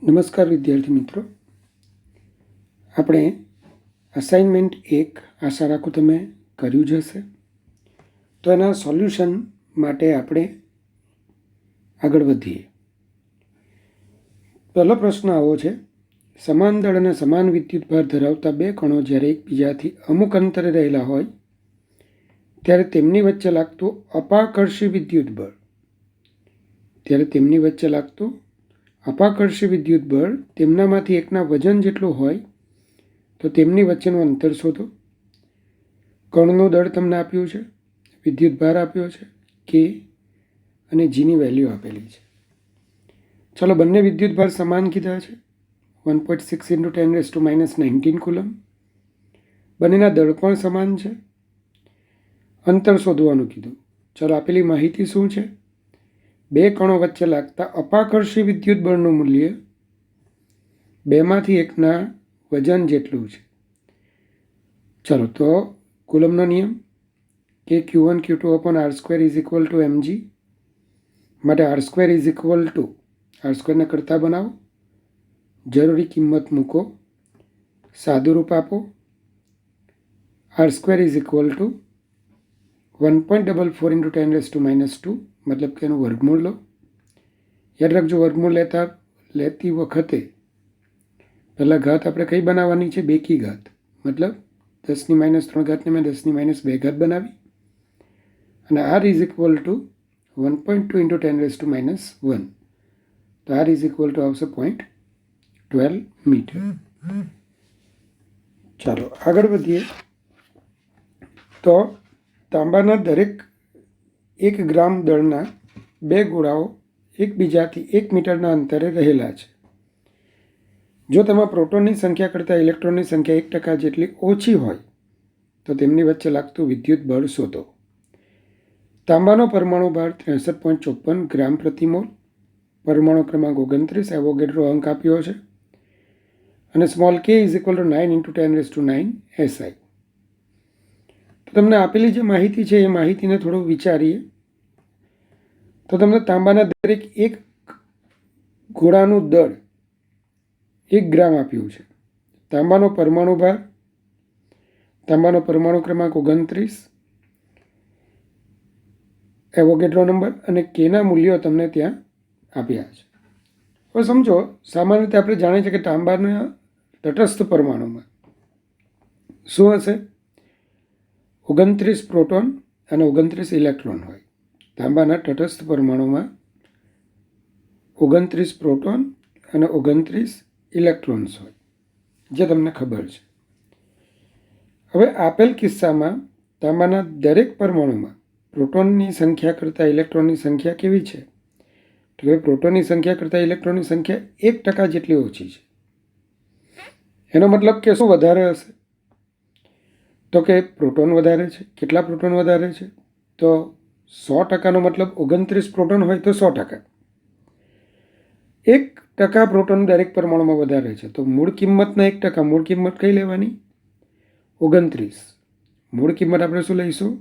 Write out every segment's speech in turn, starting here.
નમસ્કાર વિદ્યાર્થી મિત્રો, આપણે અસાઇનમેન્ટ 1 આશા રાખું તમે કર્યું જ હશે. તો એના સોલ્યુશન માટે આપણે આગળ વધીએ. પહેલો પ્રશ્ન આવો છે: સમાન દળ અને સમાન વિદ્યુતભાર ધરાવતા બે કણો જ્યારે એકબીજાથી અમુક અંતરે રહેલા હોય ત્યારે તેમની વચ્ચે લાગતું અપાકર્ષી વિદ્યુત બળ તેમનામાંથી એકના વજન જેટલું હોય તો તેમની વચ્ચેનું અંતર શોધો. કણનું દળ તમને આપ્યું છે, વિદ્યુતભાર આપ્યો છે કે અને જીની વેલ્યુ આપેલી છે. ચાલો, બંને વિદ્યુતભાર સમાન કીધા છે, 1.6 × 10⁻⁹ કુલમ. બંનેના દળ પણ સમાન છે. અંતર શોધવાનું કીધું. ચાલો, આપેલી માહિતી શું છે? બે કણો વચ્ચે લાગતા અપાકર્ષી વિદ્યુત બળનું મૂલ્ય બેમાંથી એકના વજન જેટલું છે. ચાલો, તો કુલમનો નિયમ કે Q1 Q2 / R² = mg માટે R² ને કરતા બનાવો, જરૂરી કિંમત મૂકો, સાદું રૂપ આપો. R² = 1.44 × 10⁻², મતલબ કે એનું વર્ગમૂળ લો. યાદ રાખજો, વર્ગમૂળ લેતી વખતે પહેલાં ઘાત આપણે કઈ બનાવવાની છે? બેકી ઘાત, મતલબ 10⁻³ ને મેં 10⁻² બનાવી. અને R = 1.2 × 10⁻⁻1, તો R આવશે 0.12 મીટર. ચાલો આગળ વધીએ. તો તાંબાના દરેક 1 ગ્રામ દળના બે ગોળાઓ એકબીજાથી 1 મીટરના અંતરે રહેલા છે. જો તેમાં પ્રોટોનની સંખ્યા કરતાં ઇલેક્ટ્રોનની સંખ્યા 1% જેટલી ઓછી હોય તો તેમની વચ્ચે લાગતું વિદ્યુત બળ શોધો. તાંબાનો પરમાણુ ભાર 63.54 ગ્રામ પ્રતિ મોલ, પરમાણુ ક્રમાંક 29, એવોગેડ્રો અંક આપ્યો છે, અને સ્મોલ k = 9 × 10⁹ SI. તો તમને આપેલી જે માહિતી છે એ માહિતીને થોડું વિચારીએ તો તમને તાંબાના દરેક 1 ગોળાનું દળ 1 ગ્રામ આપ્યું છે. તાંબાનો પરમાણુ ભાર, તાંબાનો પરમાણુ ક્રમાંક 29, એવોગેડ્રો નંબર અને કેના મૂલ્યો તમને ત્યાં આપ્યા છે. હવે સમજો, સામાન્ય રીતે આપણે જાણીએ છીએ કે તાંબાના તટસ્થ પરમાણુમાં શું હશે? 29 પ્રોટોન અને 29 ઇલેક્ટ્રોન હોય. તાંબાના તટસ્થ પરમાણુમાં 29 પ્રોટોન અને 29 ઇલેક્ટ્રોન્સ હોય, જે તમને ખબર છે. હવે આપેલ કિસ્સામાં તાંબાના દરેક પરમાણુમાં પ્રોટોનની સંખ્યા કરતાં ઇલેક્ટ્રોનની સંખ્યા કેવી છે? તો કે પ્રોટોનની સંખ્યા કરતાં ઇલેક્ટ્રોનની સંખ્યા 1% જેટલી ઓછી છે. એનો મતલબ કે શું વધારે હશે? તો કે પ્રોટોન વધારે છે. કેટલા પ્રોટોન વધારે છે? તો 100%નો મતલબ 29 પ્રોટોન હોય તો 100%. 1% પ્રોટોન દરેક પરમાણુમાં વધારે છે, તો મૂળ કિંમતના 1%, મૂળ કિંમત કઈ લેવાની? 29. મૂળ કિંમત આપણે શું લઈશું?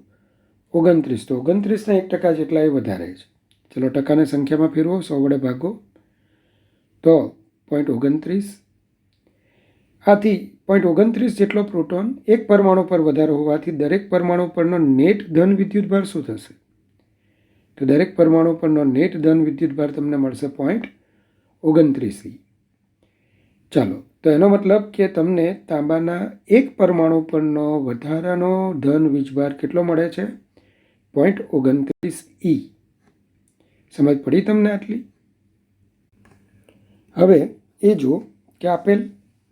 29. તો 29ના 1% જેટલા એ વધારે છે. ચલો, ટકાને સંખ્યામાં ફેરવો, 100 વડે ભાગો તો 0.29. આથી 0.29 જેટલો પ્રોટોન એક પરમાણુ પર વધારે હોવાથી દરેક પરમાણુ પરનો નેટ ધન વિદ્યુતભાર શું થશે? તો દરેક પરમાણુ પરનો નેટ ધન વિદ્યુતભાર તમને મળશે 0.29. ચાલો, તો એનો મતલબ કે તમને તાંબાના એક પરમાણુ પરનો વધારાનો ધન વીજભાર કેટલો મળે છે? 0.29 E. સમજ પડી તમને આટલી? હવે એ જુઓ કે આપેલ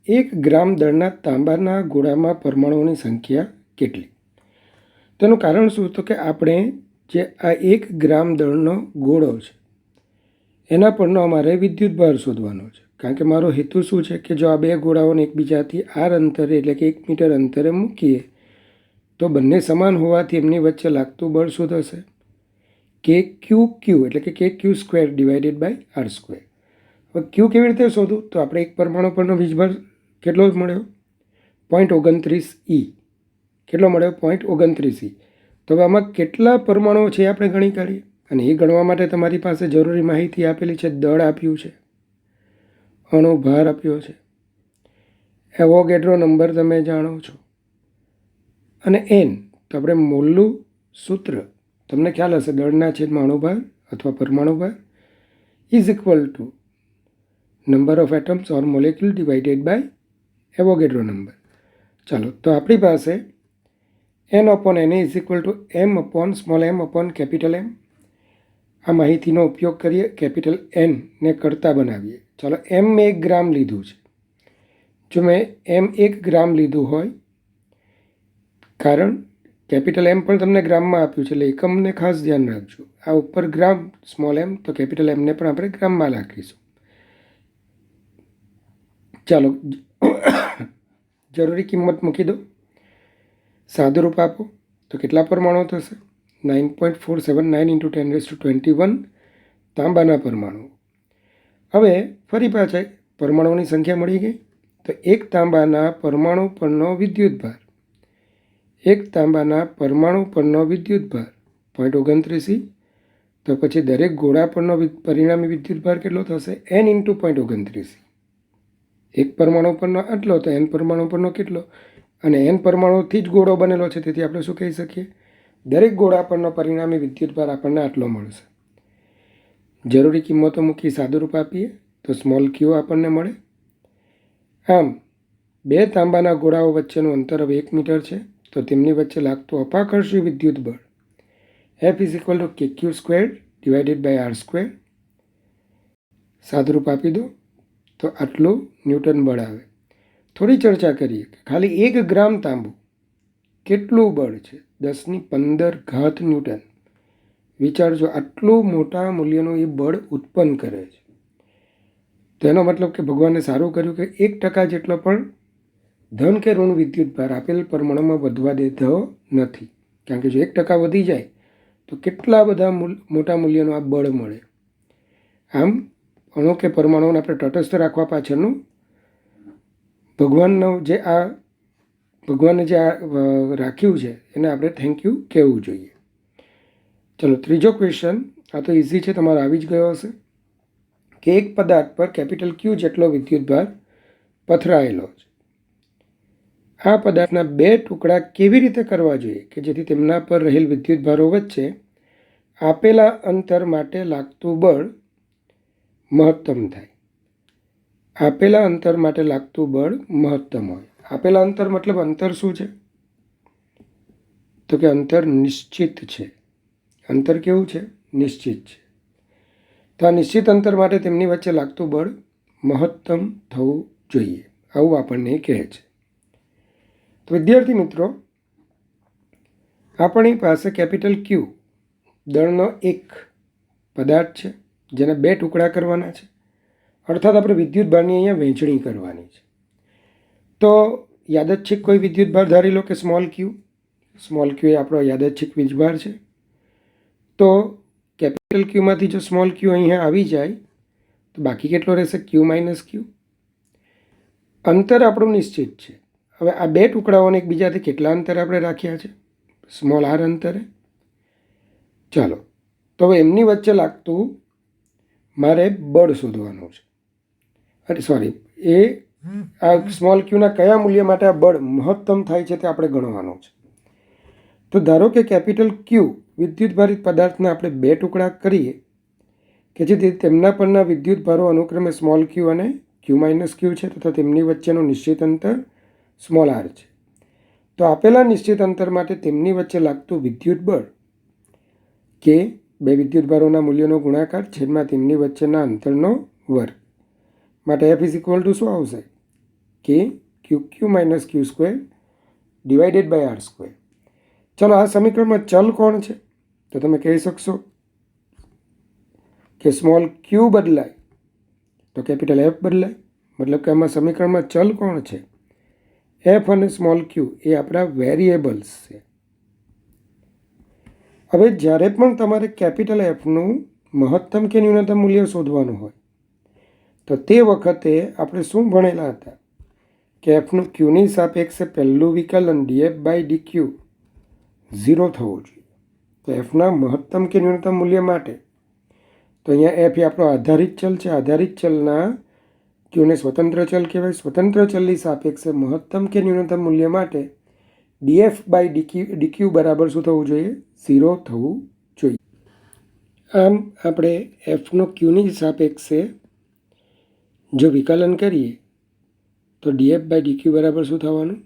1 ગ્રામ દળના તાંબાના ગોળામાં પરમાણુઓની સંખ્યા કેટલી? તેનું કારણ શું? તો કે આપણે જે આ 1 ગ્રામ દળનો ગોળો છે એના પરનો અમારે વિદ્યુતભાર શોધવાનો છે. કારણ કે મારો હેતુ શું છે કે જો આ બે ગોળાઓને એકબીજાથી R અંતરે એટલે કે 1 મીટર અંતરે મૂકીએ તો બંને સમાન હોવાથી એમની વચ્ચે લાગતું બળ શું થશે? KQQ એટલે કે KQ² / R². હવે Q કેવી રીતે શોધું? તો આપણે એક પરમાણુ પરનો વીજભાર કેટલો મળ્યો? 0.29 E. કેટલો મળ્યો? 0.29 E. તો હવે આમાં કેટલા પરમાણુઓ છે આપણે ગણી કાઢીએ. અને એ ગણવા માટે તમારી પાસે જરૂરી માહિતી આપેલી છે, દળ આપ્યું છે. અણુભાર આપ્યો છે, એવોગેડ્રો નંબર તમે જાણો છો, અને એન તો આપણે મોલનું સૂત્ર તમને ખ્યાલ હશે, દળના છેદમાં અણુભાર અથવા પરમાણુભાર is equal to number of atoms or molecule divided by Avogadro number. ચાલો, તો આપણી પાસે N upon N is equal to M upon small M upon capital M. આ માહિતીનો ઉપયોગ કરીએ, કેપિટલ એનને કરતા બનાવીએ. ચાલો, એમ મેં 1 ગ્રામ લીધું છે. જો મેં એમ 1 ગ્રામ લીધું હોય, કારણ કેપિટલ એમ પણ તમને ગ્રામમાં આપ્યું છે, એટલે એકમને ખાસ ધ્યાન રાખજો. આ ઉપર ગ્રામ સ્મોલ એમ, તો કેપિટલ એમને પણ આપણે ગ્રામમાં રાખીશું. ચાલો, જરૂરી કિંમત મૂકી દો, સાદુરૂપ આપો તો કેટલા પરમાણુ થશે? 9.479 × 10⁻21 તાંબાના પરમાણુ. હવે ફરી પાછા પરમાણુની સંખ્યા મળી ગઈ. તો એક તાંબાના પરમાણુ પરનો વિદ્યુતભાર, એક તાંબાના પરમાણુ પરનો વિદ્યુતભાર 0.29. તો પછી દરેક ગોળા પરનો પરિણામી વિદ્યુતભાર કેટલો થશે? n × 0.29. એક પરમાણુ પરનો આટલો, તો n પરમાણુ પરનો કેટલો? અને n પરમાણુથી જ ગોળો બનેલો છે, તેથી આપણે શું કહી શકીએ? દરેક ગોળા પરનો પરિણામી વિદ્યુતભાર આપણને આટલો મળશે. જરૂરી કિંમતો મૂકી સાદુરૂપ આપીએ તો સ્મોલ ક્યુ આપણને મળે. આમ 2 તાંબાના ગોળાઓ વચ્ચેનું અંતર હવે 1 મીટર છે, તો તેમની વચ્ચે લાગતું અપાકર્ષી વિદ્યુત બળ F = kq² / r². સાદુરૂપ આપી દો તો આટલું ન્યૂટન બળ આવે. થોડી ચર્ચા કરીએ કે ખાલી 1 ગ્રામ તાંબુ કેટલું બળ છે? 10⁻15 ન્યૂટન. વિચારજો, આટલું મોટા મૂલ્યનું એ બળ ઉત્પન્ન કરે છે. તેનો મતલબ કે ભગવાને સારું કર્યું કે 1% જેટલો પણ ધન કે ઋણ વિદ્યુતભાર આપેલ પરમાણુમાં વધવા દેતો નથી. કારણ કે જો 1% વધી જાય તો કેટલા બધા મોટા મૂલ્યનું આ બળ મળે. આમ અણુ કે પરમાણુઓને આપણે તટસ્થ રાખવા પાછળનું ભગવાને જે આ રાખ્યું છે એને આપણે થેન્ક યુ કહેવું જોઈએ. ચલો, ત્રીજો ક્વેશ્ચન. આ તો ઇઝી છે, તમારો આવી જ ગયો હશે કે એક પદાર્થ પર કેપિટલ ક્યુ જેટલો વિદ્યુતભાર પથરાયેલો છે. આ પદાર્થના 2 ટુકડા કેવી રીતે કરવા જોઈએ કે જેથી તેમના પર રહેલ વિદ્યુતભારો વચ્ચે આપેલા અંતર માટે લાગતું બળ મહત્તમ થાય? આપેલા અંતર માટે લાગતું બળ મહત્તમ હોય. આપેલા અંતર મતલબ અંતર શું છે? તો કે અંતર નિશ્ચિત છે. અંતર કેવું છે? નિશ્ચિત છે. તો આ નિશ્ચિત અંતર માટે તેમની વચ્ચે લાગતું બળ મહત્તમ થવું જોઈએ, આવું આપણને કહે છે. તો વિદ્યાર્થી મિત્રો, આપણી પાસે કેપિટલ ક્યુ દળનો એક પદાર્થ છે, જેના 2 ટુકડા કરવાના છે. અર્થાત આપણે વિદ્યુતભારની અહીંયા વહેંચણી કરવાની છે. તો યાદચ્છિક કોઈ વિદ્યુતભાર ધારી લો કે સ્મોલ ક્યુ. સ્મોલ ક્યુ એ આપણો યાદચ્છિક વીજભાર છે. તો કેપિટલ ક્યુમાંથી જો સ્મોલ ક્યુ અહીંયા આવી જાય તો બાકી કેટલો રહેશે? ક્યુ - ક્યુ. અંતર આપણું નિશ્ચિત છે. હવે આ 2 ટુકડાઓને એકબીજાથી કેટલા અંતરે આપણે રાખ્યા છે? સ્મોલ r અંતરે. ચાલો, તો હવે એમની વચ્ચે લાગતું મારે બળ શોધવાનું છે. આ સ્મોલ ક્યુના કયા મૂલ્ય માટે આ બળ મહત્તમ થાય છે તે આપણે ગણવાનું છે. તો ધારો કે કેપિટલ ક્યુ વિદ્યુતભારિત પદાર્થના આપણે 2 ટુકડા કરીએ કે જેથી તેમના પરના વિદ્યુતભારો અનુક્રમે સ્મોલ ક્યુ અને ક્યુ - ક્યુ છે, તથા તેમની વચ્ચેનું નિશ્ચિત અંતર સ્મોલ r છે. તો આપેલા નિશ્ચિત અંતર માટે તેમની વચ્ચે લાગતું વિદ્યુત બળ કે 2 વિદ્યુતભારોના મૂલ્યોનો ગુણાકાર છેદમાં તેમની વચ્ચેના અંતરનો વર્ગ માટે F = શું આવશે? કે QQ - Q² / r². ચલો, આ સમીકરણમાં ચલ કોણ છે? તો તમે કહી શકશો કે સ્મોલ ક્યુ બદલાય તો કેપિટલ F બદલાય. મતલબ કે આમાં સમીકરણમાં ચલ કોણ છે? F અને સ્મોલ ક્યુ એ આપણા વેરિયેબલ્સ છે. હવે જ્યારે પણ તમારે કેપિટલ એફનું મહત્તમ કે ન્યૂનતમ મૂલ્ય શોધવાનું હોય તો તે વખતે આપણે શું ભણેલા હતા કે એફનું ક્યુની સાપેક્ષે પહેલું વિકલન dF/dq 0 થવું જોઈએ. તો એફના મહત્તમ કે ન્યૂનતમ મૂલ્ય માટે તો અહીંયા એફ એ આપણો આધારિત ચલ છે. આધારિત ચલના ક્યુને સ્વતંત્ર ચલ કહેવાય. સ્વતંત્ર ચલની સાપેક્ષે મહત્તમ કે ન્યૂનતમ મૂલ્ય માટે ડીએફ બાય ડીક્યુ બરાબર શું થવું જોઈએ? 0 થવું જોઈએ. આમ આપણે એફનો ક્યુની સાપેક્ષે જો વિકલન કરીએ તો ડીએફ બાય ડીક્યુ બરાબર શું થવાનું?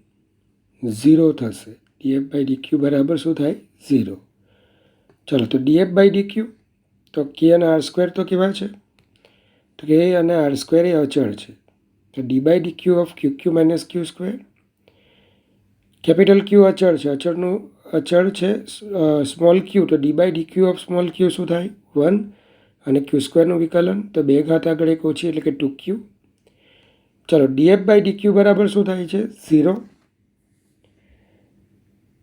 0 થશે. ડીએફ બાય ડીક્યુ બરાબર શું થાય? 0. ચલો, તો ડીએફ બાય ડીક્યુ તો કે અને આર સ્ક્વેર તો કેવા છે? તો કે અને આર સ્ક્વેર એ અચળ છે. તો D by D Q of Q Q minus Q square. Capital Q અચળ છે, અચળ છે સ્મોલ ક્યુ, તો D by D Q of small Q શું થાય? 1. અને ક્યુ સ્ક્વેરનું વિકલન તો 2 ઘાત આગળ 1 ઓછી એટલે કે 2q. ચલો, ડીએફ બાય ડીક્યુ બરાબર શું થાય છે? 0.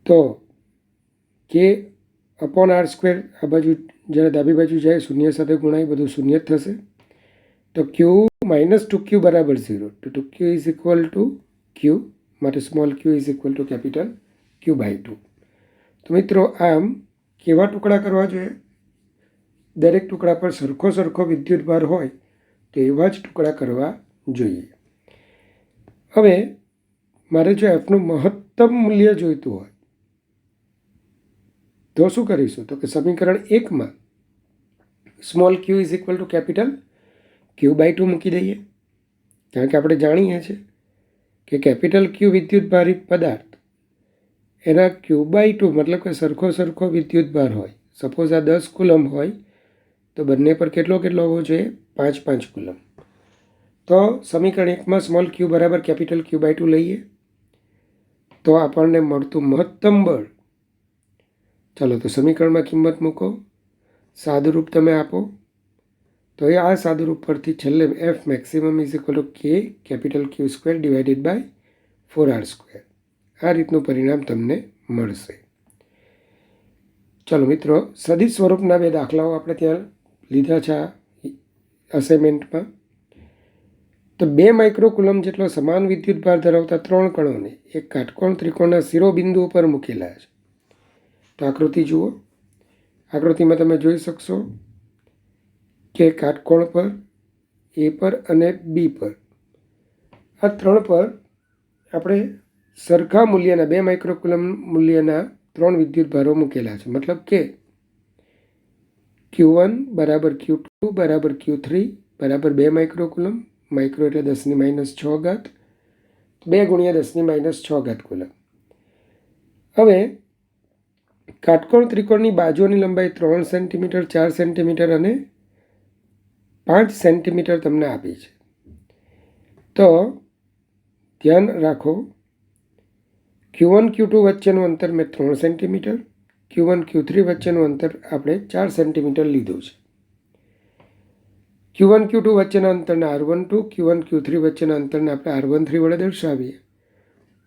તો કે અપોન આર સ્ક્વેર આ બાજુ જ્યારે ડાબી બાજુ જાય શૂન્ય સાથે ગુણાય, બધું શૂન્ય જ થશે. તો ક્યુ માઇનસ 2q બરાબર 0. તો 2q is equal to Q, માટે small Q is equal to capital Q by 2. તો મિત્રો, આમ કેવા ટુકડા કરવા જોઈએ? દરેક ટુકડા પર સરખો વિદ્યુતભાર હોય તો એવા જ ટુકડા કરવા જોઈએ. હવે મારે જો એફનું મહત્તમ મૂલ્ય જોઈતું હોય તો શું કરીશું? તો કે સમીકરણ 1માં small Q is equal to capital Q by 2 મૂકી દઈએ. કારણ કે આપણે જાણીએ છીએ કે કેપિટલ ક્યુ વિદ્યુતભારિત પદાર્થ એના ક્યુ બાય 2 મતલબ કે સરખો વિદ્યુતભાર હોય. સપોઝ આ 10 કુલમ હોય તો બંને પર કેટલો હોવો જોઈએ? 5 કુલમ. તો સમીકરણ 1માં સ્મોલ ક્યુ બરાબર કેપિટલ ક્યુ બાય 2 લઈએ તો આપણને મળતું મહત્તમ બળ. ચાલો, તો સમીકરણમાં કિંમત મૂકો, સાદુરૂપ તમે આપો તો એ આ સાદુરૂપ પરથી છેલ્લે F maximum is equal to K capital Q square divided by 4r square. આ રીતનું પરિણામ તમને મળશે. ચલો મિત્રો, સદિશ સ્વરૂપના 2 દાખલાઓ આપણે ત્યાં લીધા છે અસાઇનમેન્ટમાં. તો 2 માઇક્રોકુલમ જેટલો સમાન વિદ્યુતભાર ધરાવતા 3 કણોને એક કાટકોણ ત્રિકોણના શિરોબિંદુ ઉપર મૂકેલા છે. તો આકૃતિ જુઓ. આકૃતિમાં તમે જોઈ શકશો કે કાટકોણ પર, એ પર અને બી પર, આ 3 પર આપણે સરખા મૂલ્યના 2 માઇક્રોકુલમ મૂલ્યના 3 વિદ્યુતભારો મૂકેલા છે. મતલબ કે Q1 બરાબર Q2 બરાબર Q3 બરાબર 2 માઇક્રોકુલમ. માઇક્રો એટલે 10⁻6 ઘાત, 2 ગુણ્યા 10⁻6 ઘાત કુલમ. હવે કાટકોણ ત્રિકોણની બાજુઓની લંબાઈ 3 સેન્ટીમીટર, 4 સેન્ટીમીટર અને 5 સેન્ટીમીટર તમને આપી છે. તો ધ્યાન રાખો, Q1 Q2 વચ્ચેનું અંતર મેં 3 સેન્ટીમીટર, Q1 Q3 વચ્ચેનું અંતર આપણે 4 સેન્ટીમીટર લીધું છે. Q1 Q2 વચ્ચેના અંતરને R12, Q1 Q3 વચ્ચેના અંતરને આપણે R13 વડે દર્શાવીએ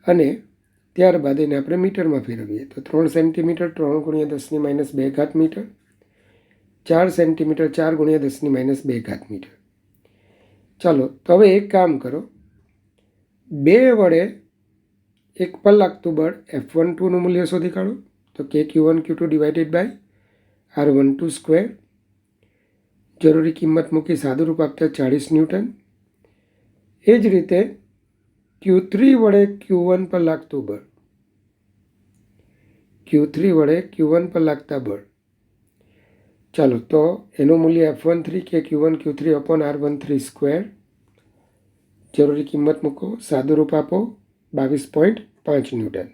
અને ત્યારબાદ એને આપણે મીટરમાં ફેરવીએ. તો 3 સેન્ટીમીટર 3 ગુણ્યા 10⁻2 ઘાત મીટર, 4 સેન્ટીમીટર 4 ગુણ્યા 10⁻2 ઘાત મીટર. ચાલો, તો હવે એક કામ કરો, 2 વડે 1 પર લાગતું બળ F12નું મૂલ્ય શોધી કાઢો. તો કે Q1 Q2 divided by R12 square. જરૂરી કિંમત મૂકી સાદુરૂપ આપતા 40 ન્યૂટન. એ જ રીતે Q3 વડે Q1 પર લાગતું બળ, Q3 વડે Q1 પર લાગતા બળ. ચાલો, તો એનું મૂલ્ય F13 કે Q1 Q3 upon R13 square. જરૂરી કિંમત મૂકો, સાદુરૂપ આપો 22.5 ન્યૂટન.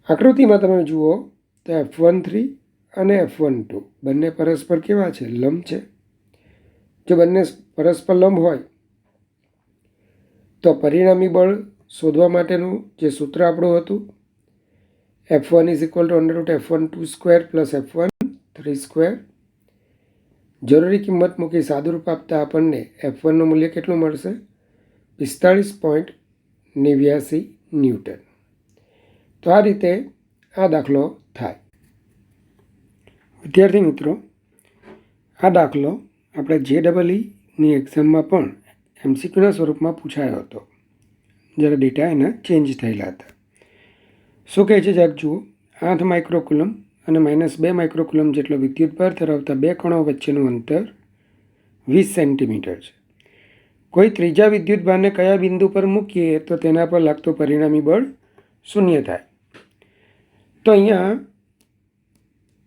આકૃતિમાં તમે જુઓ તો F13 અને F12 બંને પરસ્પર કેવા છે? લંબ છે. જો બંને પરસ્પર લંબ હોય તો પરિણામી બળ શોધવા માટેનું જે સૂત્ર આપણું હતું, F1 is equal two √ F12 square plus F13 square. જરૂરી કિંમત મૂકી સાદુરૂપ આપતા આપણને F1નું મૂલ્ય કેટલું મળશે? 45.89 ન્યૂટન. તો આ રીતે આ દાખલો થાય. વિદ્યાર્થી મિત્રો, આ દાખલો આપણે JEEની એક્ઝામમાં પણ MCQના સ્વરૂપમાં પૂછાયો હતો જ્યારે ડેટા એના ચેન્જ થયેલા હતા. શું કહે છે જરાક જુઓ. 8 માઇક્રોકુલમ અને -2 માઇક્રોકુલમ જેટલો વિદ્યુતભાર ધરાવતા 2 કણો વચ્ચેનું અંતર 20 સેન્ટીમીટર છે. કોઈ ત્રીજા વિદ્યુતભારને કયા બિંદુ પર મૂકીએ તો તેના પર લાગતું પરિણામી બળ શૂન્ય થાય. તો અહીંયા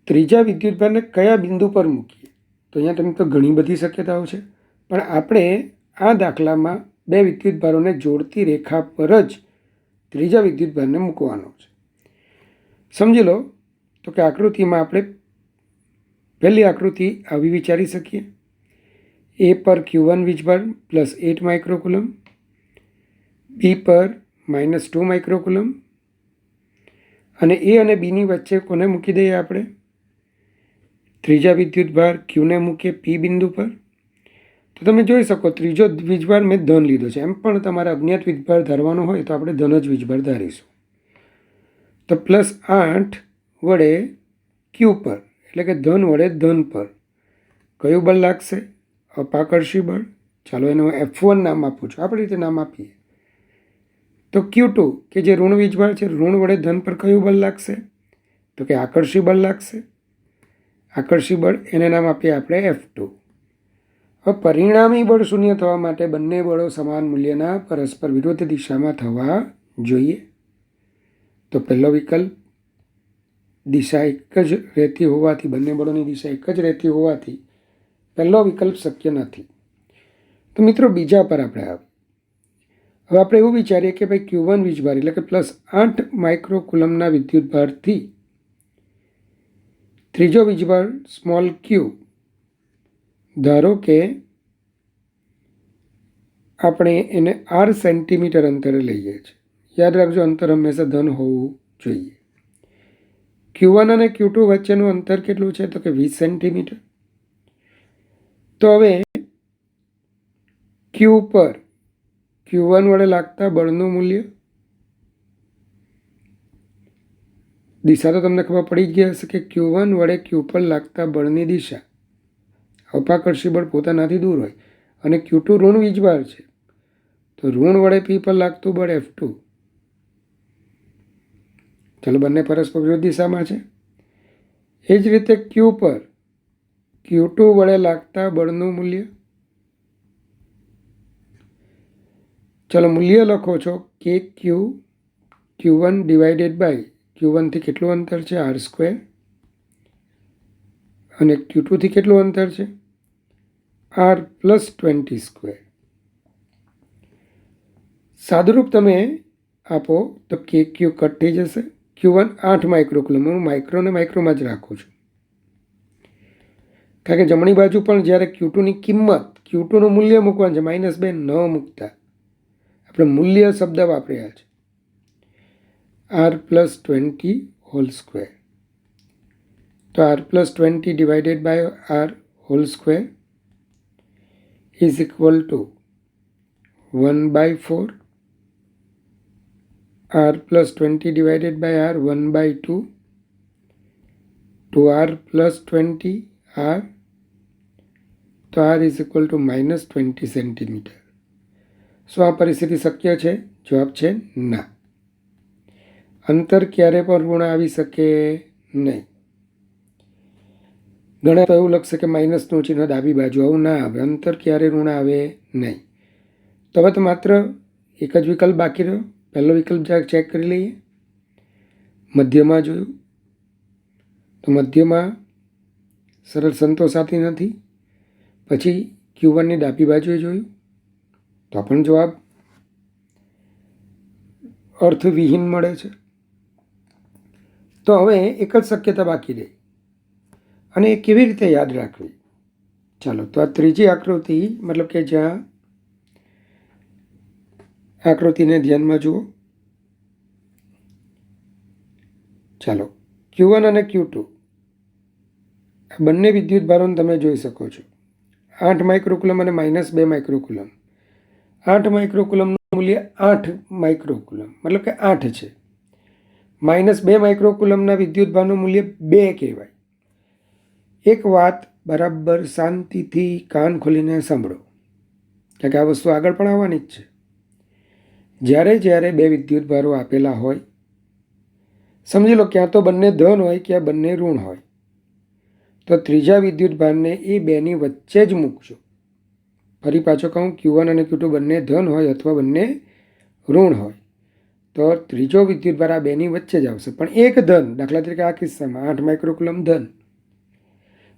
ત્રીજા વિદ્યુતભારને કયા બિંદુ પર મૂકીએ તો અહીંયા તમે તો ઘણી બધી શક્યતાઓ છે, પણ આપણે આ દાખલામાં બે વિદ્યુતભારોને જોડતી રેખા પર જ ત્રીજા વિદ્યુતભારને મૂકવાનો છે. સમજી લો તો કે આકૃતિમાં આપણે પહેલી આકૃતિ આવી વિચારી શકીએ. એ પર Q1 વીજભાર +8 માઇક્રોકુલમ, બી પર -2 માઇક્રોકુલમ, અને એ અને બીની વચ્ચે કોને મૂકી દઈએ આપણે? ત્રીજા વિદ્યુતભાર Qને મૂકીએ P બિંદુ પર. તો તમે જોઈ શકો ત્રીજો વીજભાર મેં ધન લીધો છે. એમ પણ તમારે અજ્ઞાત વીજભાર ધારવાનો હોય તો આપણે ધન જ વીજભાર ધારીશું. તો +8 વડે Q પર એટલે કે ધન વડે ધન પર કયું બળ લાગશે? અપાકર્ષી બળ. ચાલો એનું F1 નામ આપું છું, આપણે રીતે નામ આપીએ. તો Q2 કે જે ઋણ વીજભાર છે, ઋણ વડે ધન પર કયું બળ લાગશે? તો કે આકર્ષી બળ લાગશે. આકર્ષી બળ એને નામ આપીએ આપણે F2. હવે પરિણામી બળ શૂન્ય થવા માટે બંને બળો સમાન મૂલ્યના પરસ્પર વિરુદ્ધ દિશામાં થવા જોઈએ. તો પહેલો વિકલ્પ દિશા એક જ રહેતી હોવાથી, બંને બળોની દિશા એક જ રહેતી હોવાથી પહેલો વિકલ્પ શક્ય નથી. તો મિત્રો બીજા પર આપણે આવીએ. હવે આપણે એવું વિચારીએ કે ભાઈ Q1 વીજભાર એટલે કે +8 માઇક્રોકુલમના વિદ્યુતભારથી ત્રીજો વીજભાર સ્મોલ q, ધારો કે આપણે એને r સેન્ટીમીટર અંતરે લઈએ છીએ. યાદ રાખજો અંતર હંમેશા ધન હોવું જોઈએ. Q1 અને Q2 વચ્ચેનું અંતર કેટલું છે? તો કે 20 સેન્ટીમીટર. તો હવે Q પર Q1 વડે લાગતા બળનું મૂલ્ય, દિશા તો તમને ખબર પડી જ ગઈ હશે કે Q1 વડે Q પર લાગતા બળની દિશા, અપાકર્ષી બળ પોતાનાથી દૂર હોય, અને Q2 ઋણ વીજભાર છે તો ઋણ વડે P પર લાગતું બળ F2. ચાલો બંને પરસ્પર વિરુદ્ધ દિશામાં છે. એ જ રીતે Q પર Q2 વડે લાગતા બળનું મૂલ્ય, ચલો મૂલ્ય લખો છો કે Q1 ડિવાઇડેડ બાય Q1 થી કેટલું અંતર છે? r², અને Q2 થી કેટલું અંતર છે? r +20². સાદુરૂપ તમે આપો તો KQ કટ થઈ જશે. Q1 8 માઇક્રોકુલમ, હું માઇક્રોને માઇક્રોમાં જ રાખું છું, કારણ કે જમણી બાજુ પણ જ્યારે Q2ની કિંમત, Q2નું મૂલ્ય મૂકવાનું છે, -2 ન મૂકતા આપણે મૂલ્ય શબ્દ વાપર્યા છે. r +20². તો r +20 divided by r² is equal to 1/4. r +20 divided by r 1/2 to r +20 r. તો r is equal to -20 centimetre. શું આ પરિસ્થિતિ શક્ય છે? જવાબ છે ના. અંતર ક્યારે પણ ઋણ આવી શકે નહીં. ઘણા તો એવું લખશે કે માઇનસનું ચિહ્ન ડાબી બાજુ, આવું ના આવે. અંતર ક્યારે ઋણ આવે નહીં. તો હવે તો માત્ર એક જ વિકલ્પ બાકી રહ્યો. પહેલો વિકલ્પ ચેક કરી લઈએ. મધ્યમાં જોયું તો મધ્યમાં સરળ સંતોષાતી નથી. પછી Q1ની ડાબી બાજુએ જોયું તો પણ જવાબ અર્થવિહીન મળે છે. તો હવે એક જ શક્યતા બાકી રહી, અને એ કેવી રીતે યાદ રાખવી? ચાલો તો આ ત્રીજી આકૃતિ, મતલબ કે જ્યાં આકૃતિને ધ્યાનમાં જુઓ. ચાલો Q1 અને Q2 આ બંને વિદ્યુતભારોને તમે જોઈ શકો છો. 8 માઇક્રોકુલમ અને -2 માઇક્રોકુલમ. 8 માઇક્રોકુલમનું મૂલ્ય 8 માઇક્રોકુલમ, મતલબ કે 8 છે. -2 માઇક્રોકુલમના વિદ્યુતભારનું મૂલ્ય 2 કહેવાય. એક વાત બરાબર શાંતિથી કાન ખોલીને સાંભળો, કારણ કે આ વસ્તુ આગળ પણ આવવાની જ છે. જ્યારે બે વિદ્યુતભારો આપેલા હોય, સમજી લો ક્યાં તો બંને ધન હોય ક્યાં બંને ઋણ હોય, તો ત્રીજા વિદ્યુતભારને એ બેની વચ્ચે જ મૂકજો. ફરી પાછો કહું, Q1 અને Q2 બંને ધન હોય અથવા બંને ઋણ હોય તો ત્રીજો વિદ્યુતભાર આ બેની વચ્ચે જ આવશે. પણ એક ધન, દાખલા તરીકે આ કિસ્સામાં 8 માઇક્રોકુલમ ધન,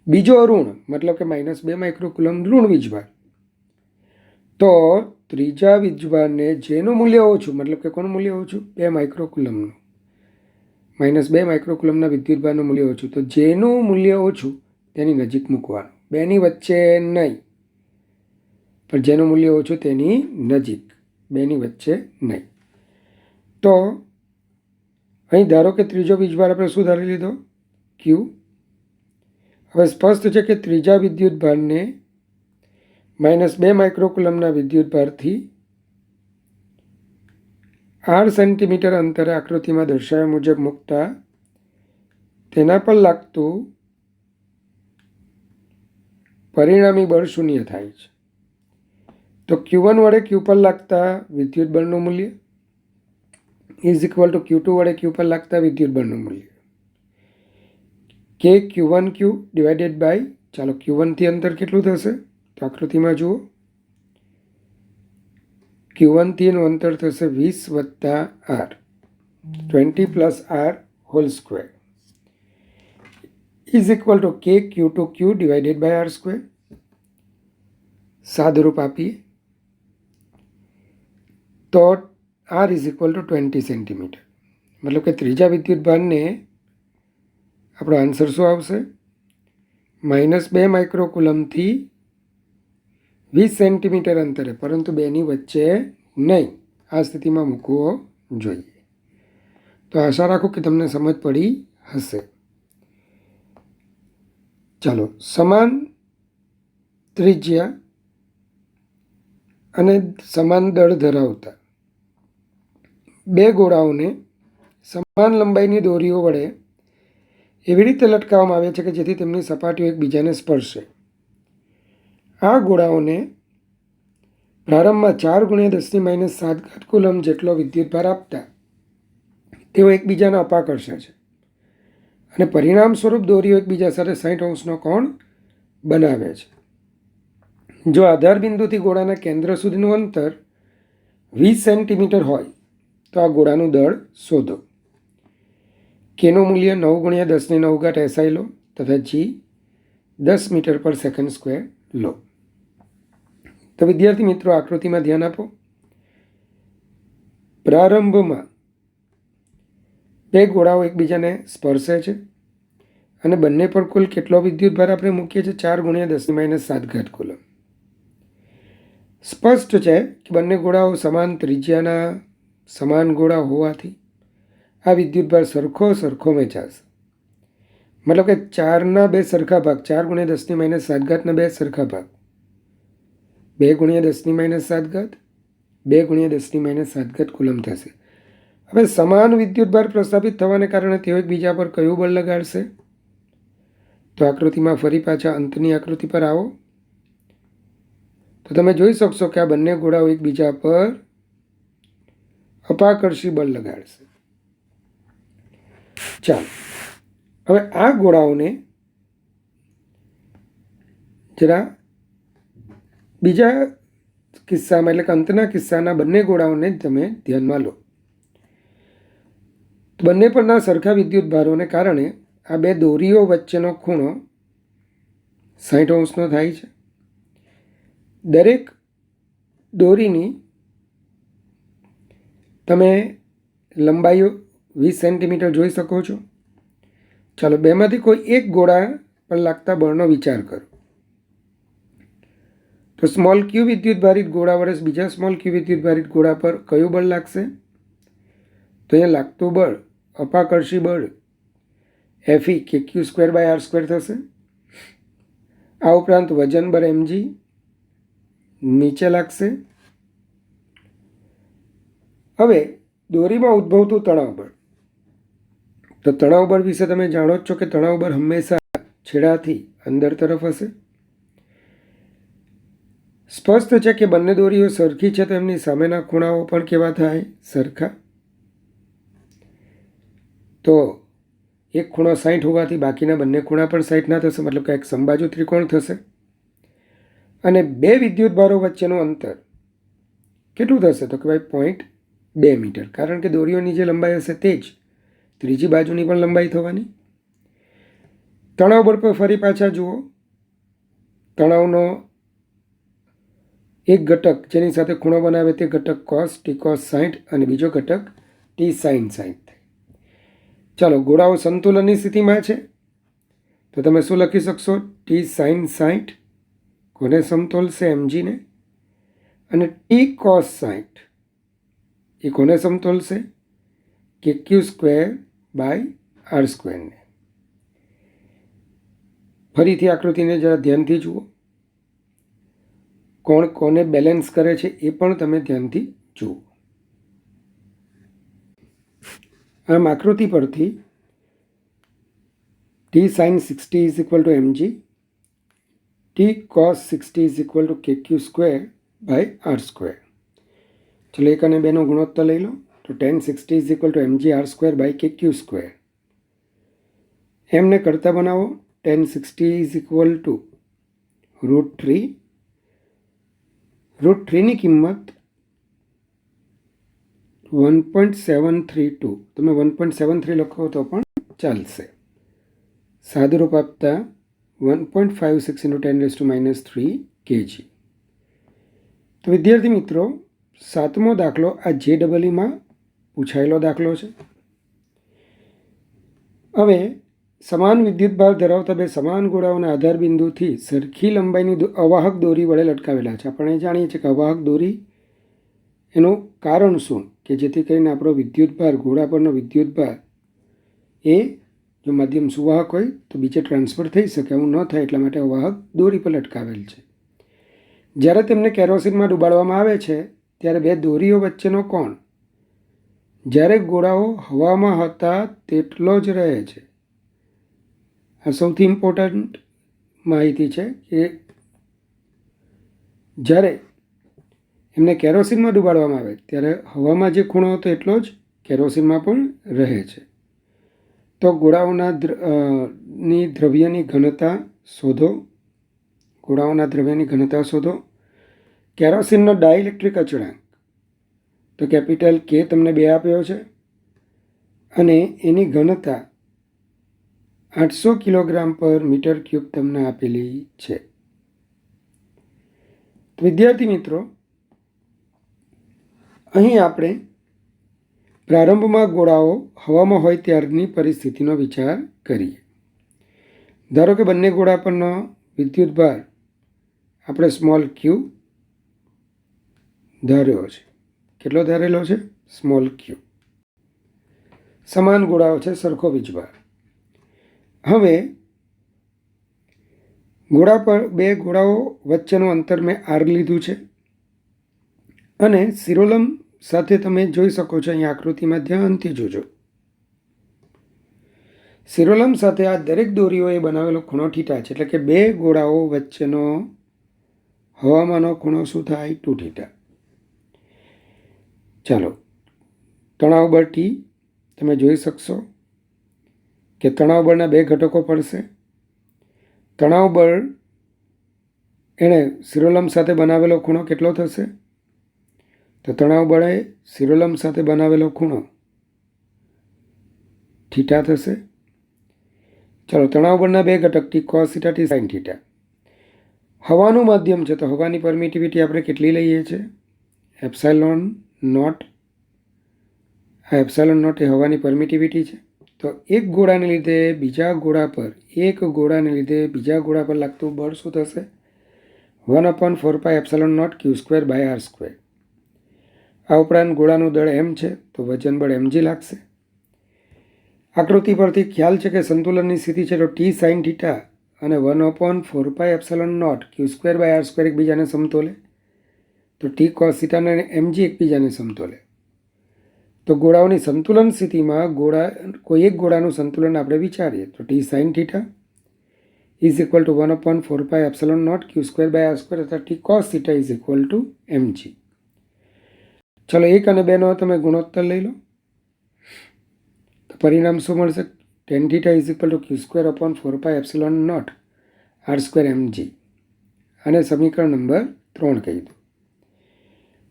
બીજો ઋણ મતલબ કે -2 માઇક્રોકુલમ ઋણ વીજભાર. તો ત્રીજા વીજભારને જેનું મૂલ્ય ઓછું, મતલબ કે કોનું મૂલ્ય ઓછું? 2 માઇક્રોકુલમનું, -2 માઇક્રોકુલમના વિદ્યુતભારનું મૂલ્ય ઓછું. તો જેનું મૂલ્ય ઓછું તેની નજીક મૂકવાનું, બેની વચ્ચે નહીં, પણ જેનું મૂલ્ય ઓછું તેની નજીક, બેની વચ્ચે નહીં. તો અહીં ધારો કે ત્રીજો વીજભાર આપણે શું ધારી લીધો? Q. હવે સ્પષ્ટ છે કે ત્રીજા વિદ્યુતભારને -2 માઇક્રોકુલમના વિદ્યુતભારથી 8 સેન્ટીમીટર અંતરે આકૃતિમાં દર્શાવ્યા મુજબ મૂકતા તેના પર લાગતું પરિણામી બળ શૂન્ય થાય છે. તો Q1 વડે Q પર લાગતા વિદ્યુત બળનું મૂલ્ય ઇઝ ઇક્વલ ટુ Q2 વડે Q પર લાગતા વિદ્યુત બળનું મૂલ્ય, કે Q1Q ડિવાઇડેડ બાય, ચાલો Q1 થી અંતર કેટલું થશે? તો આકૃતિમાં જુઓ, Q1 થી એનું અંતર થશે 20 + R, 20 + R whole square is equal to કે Q2Q divided by R square. સાદુરૂપ આપીએ તો R is equal two 20 centimetre. મતલબ કે ત્રીજા વિદ્યુતભારને આપણો આન્સર શું આવશે? -2 માઇક્રોકુલમથી 20 સેન્ટીમીટર અંતરે, પરંતુ બેની વચ્ચે નહીં, આ સ્થિતિમાં મૂકવો જોઈએ. તો આશા રાખું કે તમને સમજ પડી હશે. ચાલો, સમાન ત્રિજ્યા અને સમાન દળ ધરાવતા બે ગોળાઓને સમાન લંબાઈની દોરીઓ વડે એવી રીતે લટકાવવામાં આવે છે કે જેથી તેમની સપાટીઓ એકબીજાને સ્પર્શે. આ ગોળાઓને પ્રારંભમાં 4 × 10⁻⁷ કુલમ જેટલો વિદ્યુતભાર આપતા તેઓ એકબીજાના અપાકર્ષે છે અને પરિણામ સ્વરૂપ દોરીઓ એકબીજા સાથે 60° કોણ બનાવે છે. જો આધાર બિંદુથી ગોળાના કેન્દ્ર સુધીનું અંતર 20 સેન્ટીમીટર હોય તો આ ગોળાનું દળ શોધો. કેનું મૂલ્ય 9 × 10⁹ SI લો તથા G 10 મીટર/સેકન્ડ² લો. તો વિદ્યાર્થી મિત્રો, આકૃતિમાં ધ્યાન આપો. પ્રારંભમાં બે ગોળાઓ એકબીજાને સ્પર્શે છે અને બંને પર કુલ કેટલો વિદ્યુતભાર આપણે મૂકીએ છીએ? 4 × 10⁻⁷ કુલમ. સ્પષ્ટ છે કે બંને ગોળાઓ સમાન ત્રિજ્યાના સમાન ગોળા હોવાથી આ વિદ્યુતભાર સરખો વહેંચાશે. મતલબ કે 4ના બે સરખા ભાગ, 4 × 10⁻⁷ના બે સરખા ભાગ, 2 × 10⁻⁷, 2 × 10⁻⁷ કુલમ થશે. હવે સમાન વિદ્યુતભાર પ્રસ્થાપિત થવાને કારણે તેઓ એકબીજા પર કયું બળ લગાડશે? તો આકૃતિમાં ફરી પાછા અંતની આકૃતિ પર આવો તો તમે જોઈ શકશો કે આ બંને ગોળાઓ એકબીજા પર અપાકર્ષી બળ લગાડશે. ચાલો, હવે આ ગોળાઓને જરા બીજા કિસ્સામાં, એટલે કે અંતના કિસ્સાના બંને ગોળાઓને તમે ધ્યાનમાં લો. બંને પરના સરખા વિદ્યુતભારોને કારણે આ બે દોરીઓ વચ્ચેનો ખૂણો 60° થાય છે. દરેક દોરીની તમે લંબાઈઓ 20 સેન્ટીમીટર જોઈ શકો છો. ચાલો, બેમાંથી કોઈ એક ગોળા પર લાગતા બળનો વિચાર કરો. તો સ્મોલ Q વિદ્યુતભારિત ગોળા વડે બીજા સ્મોલ Q વિદ્યુતભારિત ગોળા પર કયું બળ લાગશે? તો અહીંયા લાગતું બળ અપાકર્ષી બળ Fe કે Q²/R² થશે. આ ઉપરાંત વજન બળ mg નીચે લાગશે. હવે દોરીમાં ઉદ્ભવતું તણાવ બળ. તો તણાવ બળ વિશે તમે જાણો જ છો કે તણાવ બળ હંમેશા છેડાથી અંદર તરફ હશે. સ્પષ્ટ છે કે બંને દોરીઓ સરખી છે તો એમની સામેના ખૂણાઓ પણ કેવા થાય? સરખા. તો એક ખૂણો 60 હોવાથી બાકીના બંને ખૂણા પણ 60 ના થશે, મતલબ કે એક સમબાજુ ત્રિકોણ થશે. અને બે વિદ્યુતભારો વચ્ચેનું અંતર કેટલું થશે? તો કે ભાઈ 0.2 મીટર, કારણ કે દોરીઓની જે લંબાઈ હશે તે જ ત્રીજી બાજુની પણ લંબાઈ થવાની. તણાવ બળ પર ફરી પાછા જુઓ. તણાવનો એક ઘટક જેની સાથે ખૂણો બનાવે તે ઘટક cos t cos 60 અને બીજો ઘટક t sin 60. ચાલો, ગોળાઓ સંતુલનની સ્થિતિમાં છે તો તમે શું લખી શકશો? t sin 60 કોને સમતોલશે? mg ને. અને t cos 60 એ કોને સમતોલશે? kq²/r² ને. ફરીથી આકૃતિને જરા ધ્યાનથી જુઓ. કોણ કોને બેલેન્સ કરે છે એ પણ તમે ધ્યાનથી જુઓ. આમ આકૃતિ પરથી t sin 60 is equal to mg, t cos 60 is equal to kq²/r². ચલો, 1 અને 2નો ગુણોત્તર લઈ લો તો tan 60 is equal to mgr²/kq². એમને કરતા બનાવો. tan 60 is equal to √3. √3ની કિંમત 1.732. તમે 1.73 લખો તો પણ ચાલશે. સાદુરૂપ આપતા 1.56 × 10⁻³ kg. તો વિદ્યાર્થી મિત્રો, 7મો દાખલો આ JEEમાં પૂછાયેલો દાખલો છે. હવે સમાન વિદ્યુતભાર ધરાવતા બે સમાન ગોળાઓના આધાર બિંદુથી સરખી લંબાઈની અવાહક દોરી વડે લટકાવેલા છે. આપણે જાણીએ છીએ કે અવાહક દોરી એનું કારણ શું? કે જેથી કરીને આપણો વિદ્યુતભાર, ગોળા પરનો વિદ્યુતભાર એ જો માધ્યમ સુવાહક હોય તો બીજે ટ્રાન્સફર થઈ શકે. એવું ન થાય એટલા માટે અવાહક દોરી પર લટકાવેલ છે. જ્યારે તેમને કેરોસીનમાં ડુબાડવામાં આવે છે ત્યારે બે દોરીઓ વચ્ચેનો કોણ જ્યારે ગોળાઓ હવામાં હતા તેટલો જ રહે છે. આ સૌથી ઇમ્પોર્ટન્ટ માહિતી છે કે જ્યારે એમને કેરોસીનમાં ડુબાડવામાં આવે ત્યારે હવામાં જે ખૂણો હતો એટલો જ કેરોસીનમાં પણ રહે છે. તો ગોળાઓના ની દ્રવ્યની ઘનતા શોધો. ગોળાઓના દ્રવ્યની ઘનતા શોધો. કેરોસીનનો ડાઇલેક્ટ્રિક અચળાંક તો કેપિટલ K તમને 2 આપ્યો છે અને એની ઘનતા 800 kg/m³ તમને આપેલી છે. વિદ્યાર્થી મિત્રો, અહીં આપણે પ્રારંભમાં ગોળાઓ હવામાં હોય ત્યારની પરિસ્થિતિનો વિચાર કરીએ. ધારો કે બંને ગોળા પરનો વિદ્યુતભાર આપણે સ્મોલ q ધાર્યો છે. કેટલો ધારેલો છે? Small q. સમાન ગોળાઓ છે, સરખો વીજભાર. હવે ગોળા પર બે ગોળાઓ વચ્ચેનું અંતર મેં r લીધું છે અને શિરોલંબ સાથે તમે જોઈ શકો છો. અહીં આકૃતિમાં ધ્યાનથી જોજો. શિરોલંબ સાથે આ દરેક દોરીઓએ બનાવેલો ખૂણો થીટા છે. એટલે કે બે ગોળાઓ વચ્ચેનો હવામાંનો ખૂણો શું થાય? 2θ. ચાલો, તણાવ બળ T તમે જોઈ શકશો કે તણાવ બળના બે ઘટકો પડશે. તણાવ બળ એણે શિરોલંબ સાથે બનાવેલો ખૂણો કેટલો થશે? તો તણાવ બળે શિરોલંબ સાથે બનાવેલો ખૂણો થીટા થશે. ચાલો, તણાવ બળના બે ઘટક T cos θ T sin θ. હવાનું માધ્યમ છે તો હવાની પરમિટિવિટી આપણે કેટલી લઈએ છીએ? Epsilon naught. આ એપ્સાઇલોન નોટ એ હવાની પરમિટિવિટી છે. તો એક ગોળાને લીધે બીજા ગોળા પર લાગતું બળ શું થશે? 1/4πε0 q²/r². આ ઉપરાંત ગોળાનું દળ m છે તો વજન બળ mg લાગશે. આકૃતિ પરથી ખ્યાલ છે કે સંતુલનની સ્થિતિ છે તો t sin θ અને 1/4πε0 q²/r² એકબીજાને સમતોલે. તો t cos θ અને mg એકબીજાને સમતોલે. તો ગોળાઓની સંતુલન સ્થિતિમાં કોઈ એક ગોળાનું સંતુલન આપણે વિચારીએ તો t sin θ is equal to 1/4πε0 q²/r² અથવા t cos θ is equal to mg. ચલો, 1 અને 2નો તમે ગુણોત્તર લઈ લો તો પરિણામ શું મળશે? tan θ is equal to q² upon 4πε0 r² mg. આને સમીકરણ નંબર 3 કહી દો.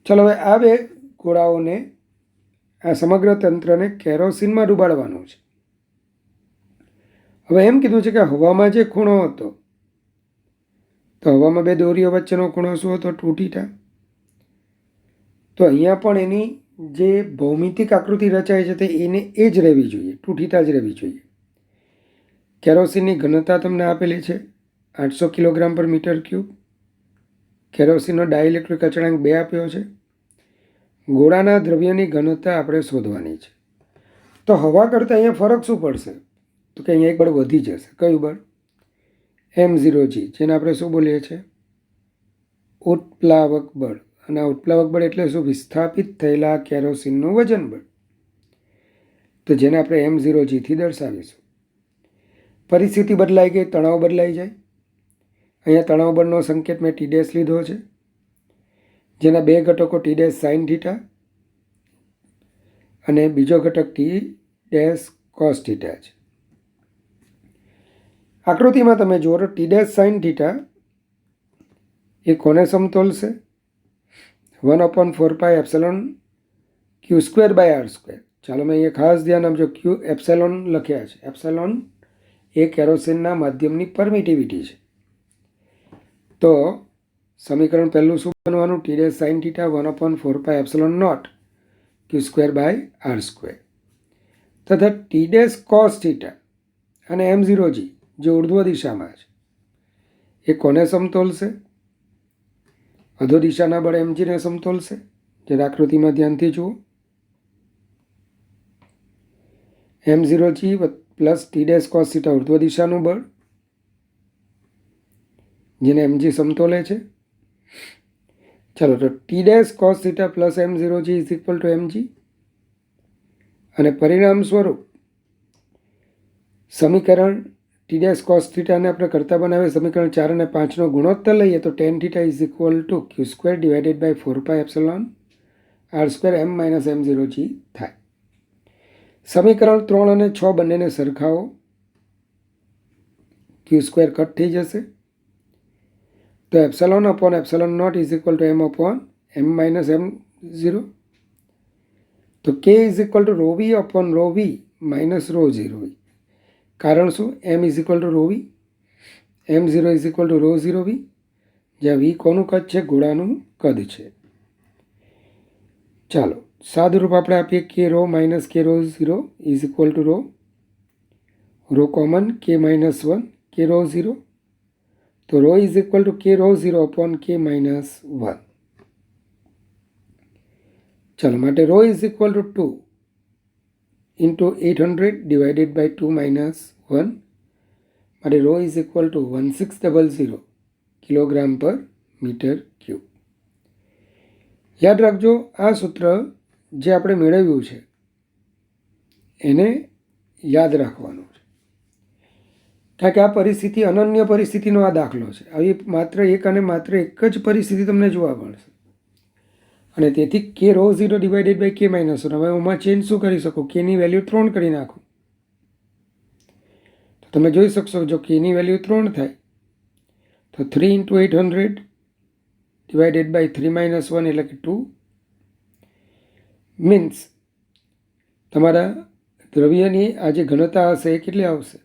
ચલો હવે આ બે ગોળાઓને, આ સમગ્ર તંત્રને કેરોસીનમાં ડૂબાડવાનું છે. હવે એમ કીધું છે કે હવામાં જે ખૂણો હતો, તો હવામાં બે દોરીઓ વચ્ચેનો ખૂણો શું હતો? 2θ. તો અહીંયા પણ એની જે ભૌમિતિક આકૃતિ રચાય છે તે એને એ જ રહેવી જોઈએ, 2θ જ રહેવી જોઈએ. કેરોસીનની ઘનતા તમને આપેલી છે 800 કિલોગ્રામ પર મીટર ક્યુબ. કેરોસીનનો ડાઇલેક્ટ્રિક અચળાંક 2 આપ્યો છે. ગોળાના દ્રવ્યની ઘનતા આપણે શોધવાની છે. તો હવા કરતાં અહીંયા ફરક શું પડશે? તો કે અહીંયા એક બળ વધી જશે. કયું બળ? m0g, જેને આપણે શું બોલીએ છીએ? ઉત્પ્લાવક બળ. અને આ ઉત્પ્લાવક બળ એટલે શું? વિસ્થાપિત થયેલા કેરોસીનનું વજન બળ. તો જેને આપણે m0g થી દર્શાવીશું. પરિસ્થિતિ બદલાઈ ગઈ, તણાવ બદલાઈ જાય. અહીંયા તણાવ બળનો સંકેત મેં T' લીધો છે, જેના બે ઘટકો T' sin θ અને બીજો ઘટક T' cos θ છે. આકૃતિમાં તમે જુઓ તો T' sin θ એ કોને સમતોલ છે? 1/4πε q²/r². ચાલો મેં અહીંયા ખાસ ધ્યાન આપજો, q એપ્સેલોન લખ્યા છે. એપ્સેલોન એ કેરોસીનના માધ્યમની પરમિટિવિટી છે. તો સમીકરણ પહેલું શું બનવાનું? T' sin θ 1/4πε0 q²/r². તથા T' cos θ અને m0g જે ઉર્ધ્વ દિશામાં છે એ કોને સમતોલ છે? અધો દિશાના બળ mgને સમતોલ છે. જે આકૃતિમાં ધ્યાનથી જુઓ, m0g પ્લસ T' cos θ ઉર્ધ્વ દિશાનું બળ, જેને mg સમતોલે છે. ચાલો, તો T' cos θ plus m0g is equal to mg. અને પરિણામ સ્વરૂપ સમીકરણ T' cos θ ને આપણે કરતા બનાવીએ સમીકરણ 4 અને 5નો ગુણોત્તર લઈએ તો tan θ is equal two q²/4πε r² m-m0g થાય. સમીકરણ 3 અને 6 બંનેને સરખાવો, q² કટ થઈ જશે. તો ε/ε0 ઇઝ ઇક્વલ ટુ m/m-m0. તો k is equal to ρv/ρv minus ρ0v. કારણ શું? m is equal to ρv, m0 is equal to ρ0v, જ્યાં v કોનું કદ છે? ગોળાનું કદ છે. ચાલો સાદુરૂપ આપણે આપીએ k ρ minus k ρ0 is equal to ρ common k -1 k ρ0. તો ρ is equal to k ρ0/k -1. ચાલો, માટે ρ is equal to 2 × 800 divided by 2 - 1. માટે ρ ઇઝ ઇક્વલ ટુ 1600 કિલોગ્રામ પર મીટર ક્યુબ. યાદ રાખજો, આ સૂત્ર જે આપણે મેળવ્યું છે એને યાદ રાખવાનું છે, કારણ કે આ પરિસ્થિતિ અનન્ય પરિસ્થિતિનો આ દાખલો છે. આવી માત્ર એક અને માત્ર એક જ પરિસ્થિતિ તમને જોવા મળશે. અને તેથી k ρ0 ડિવાઇડેડ બાય k -1. હવે એમાં ચેન્જ શું કરી શકો? kની વેલ્યુ 3 કરી નાખો. તો તમે જોઈ શકશો જો kની વેલ્યુ 3 થાય તો 3 × 800 ડિવાઇડેડ બાય 3 - 1 એટલે કે 2 મીન્સ તમારા દ્રવ્યની આ જે ઘનતા હશે એ કેટલી આવશે?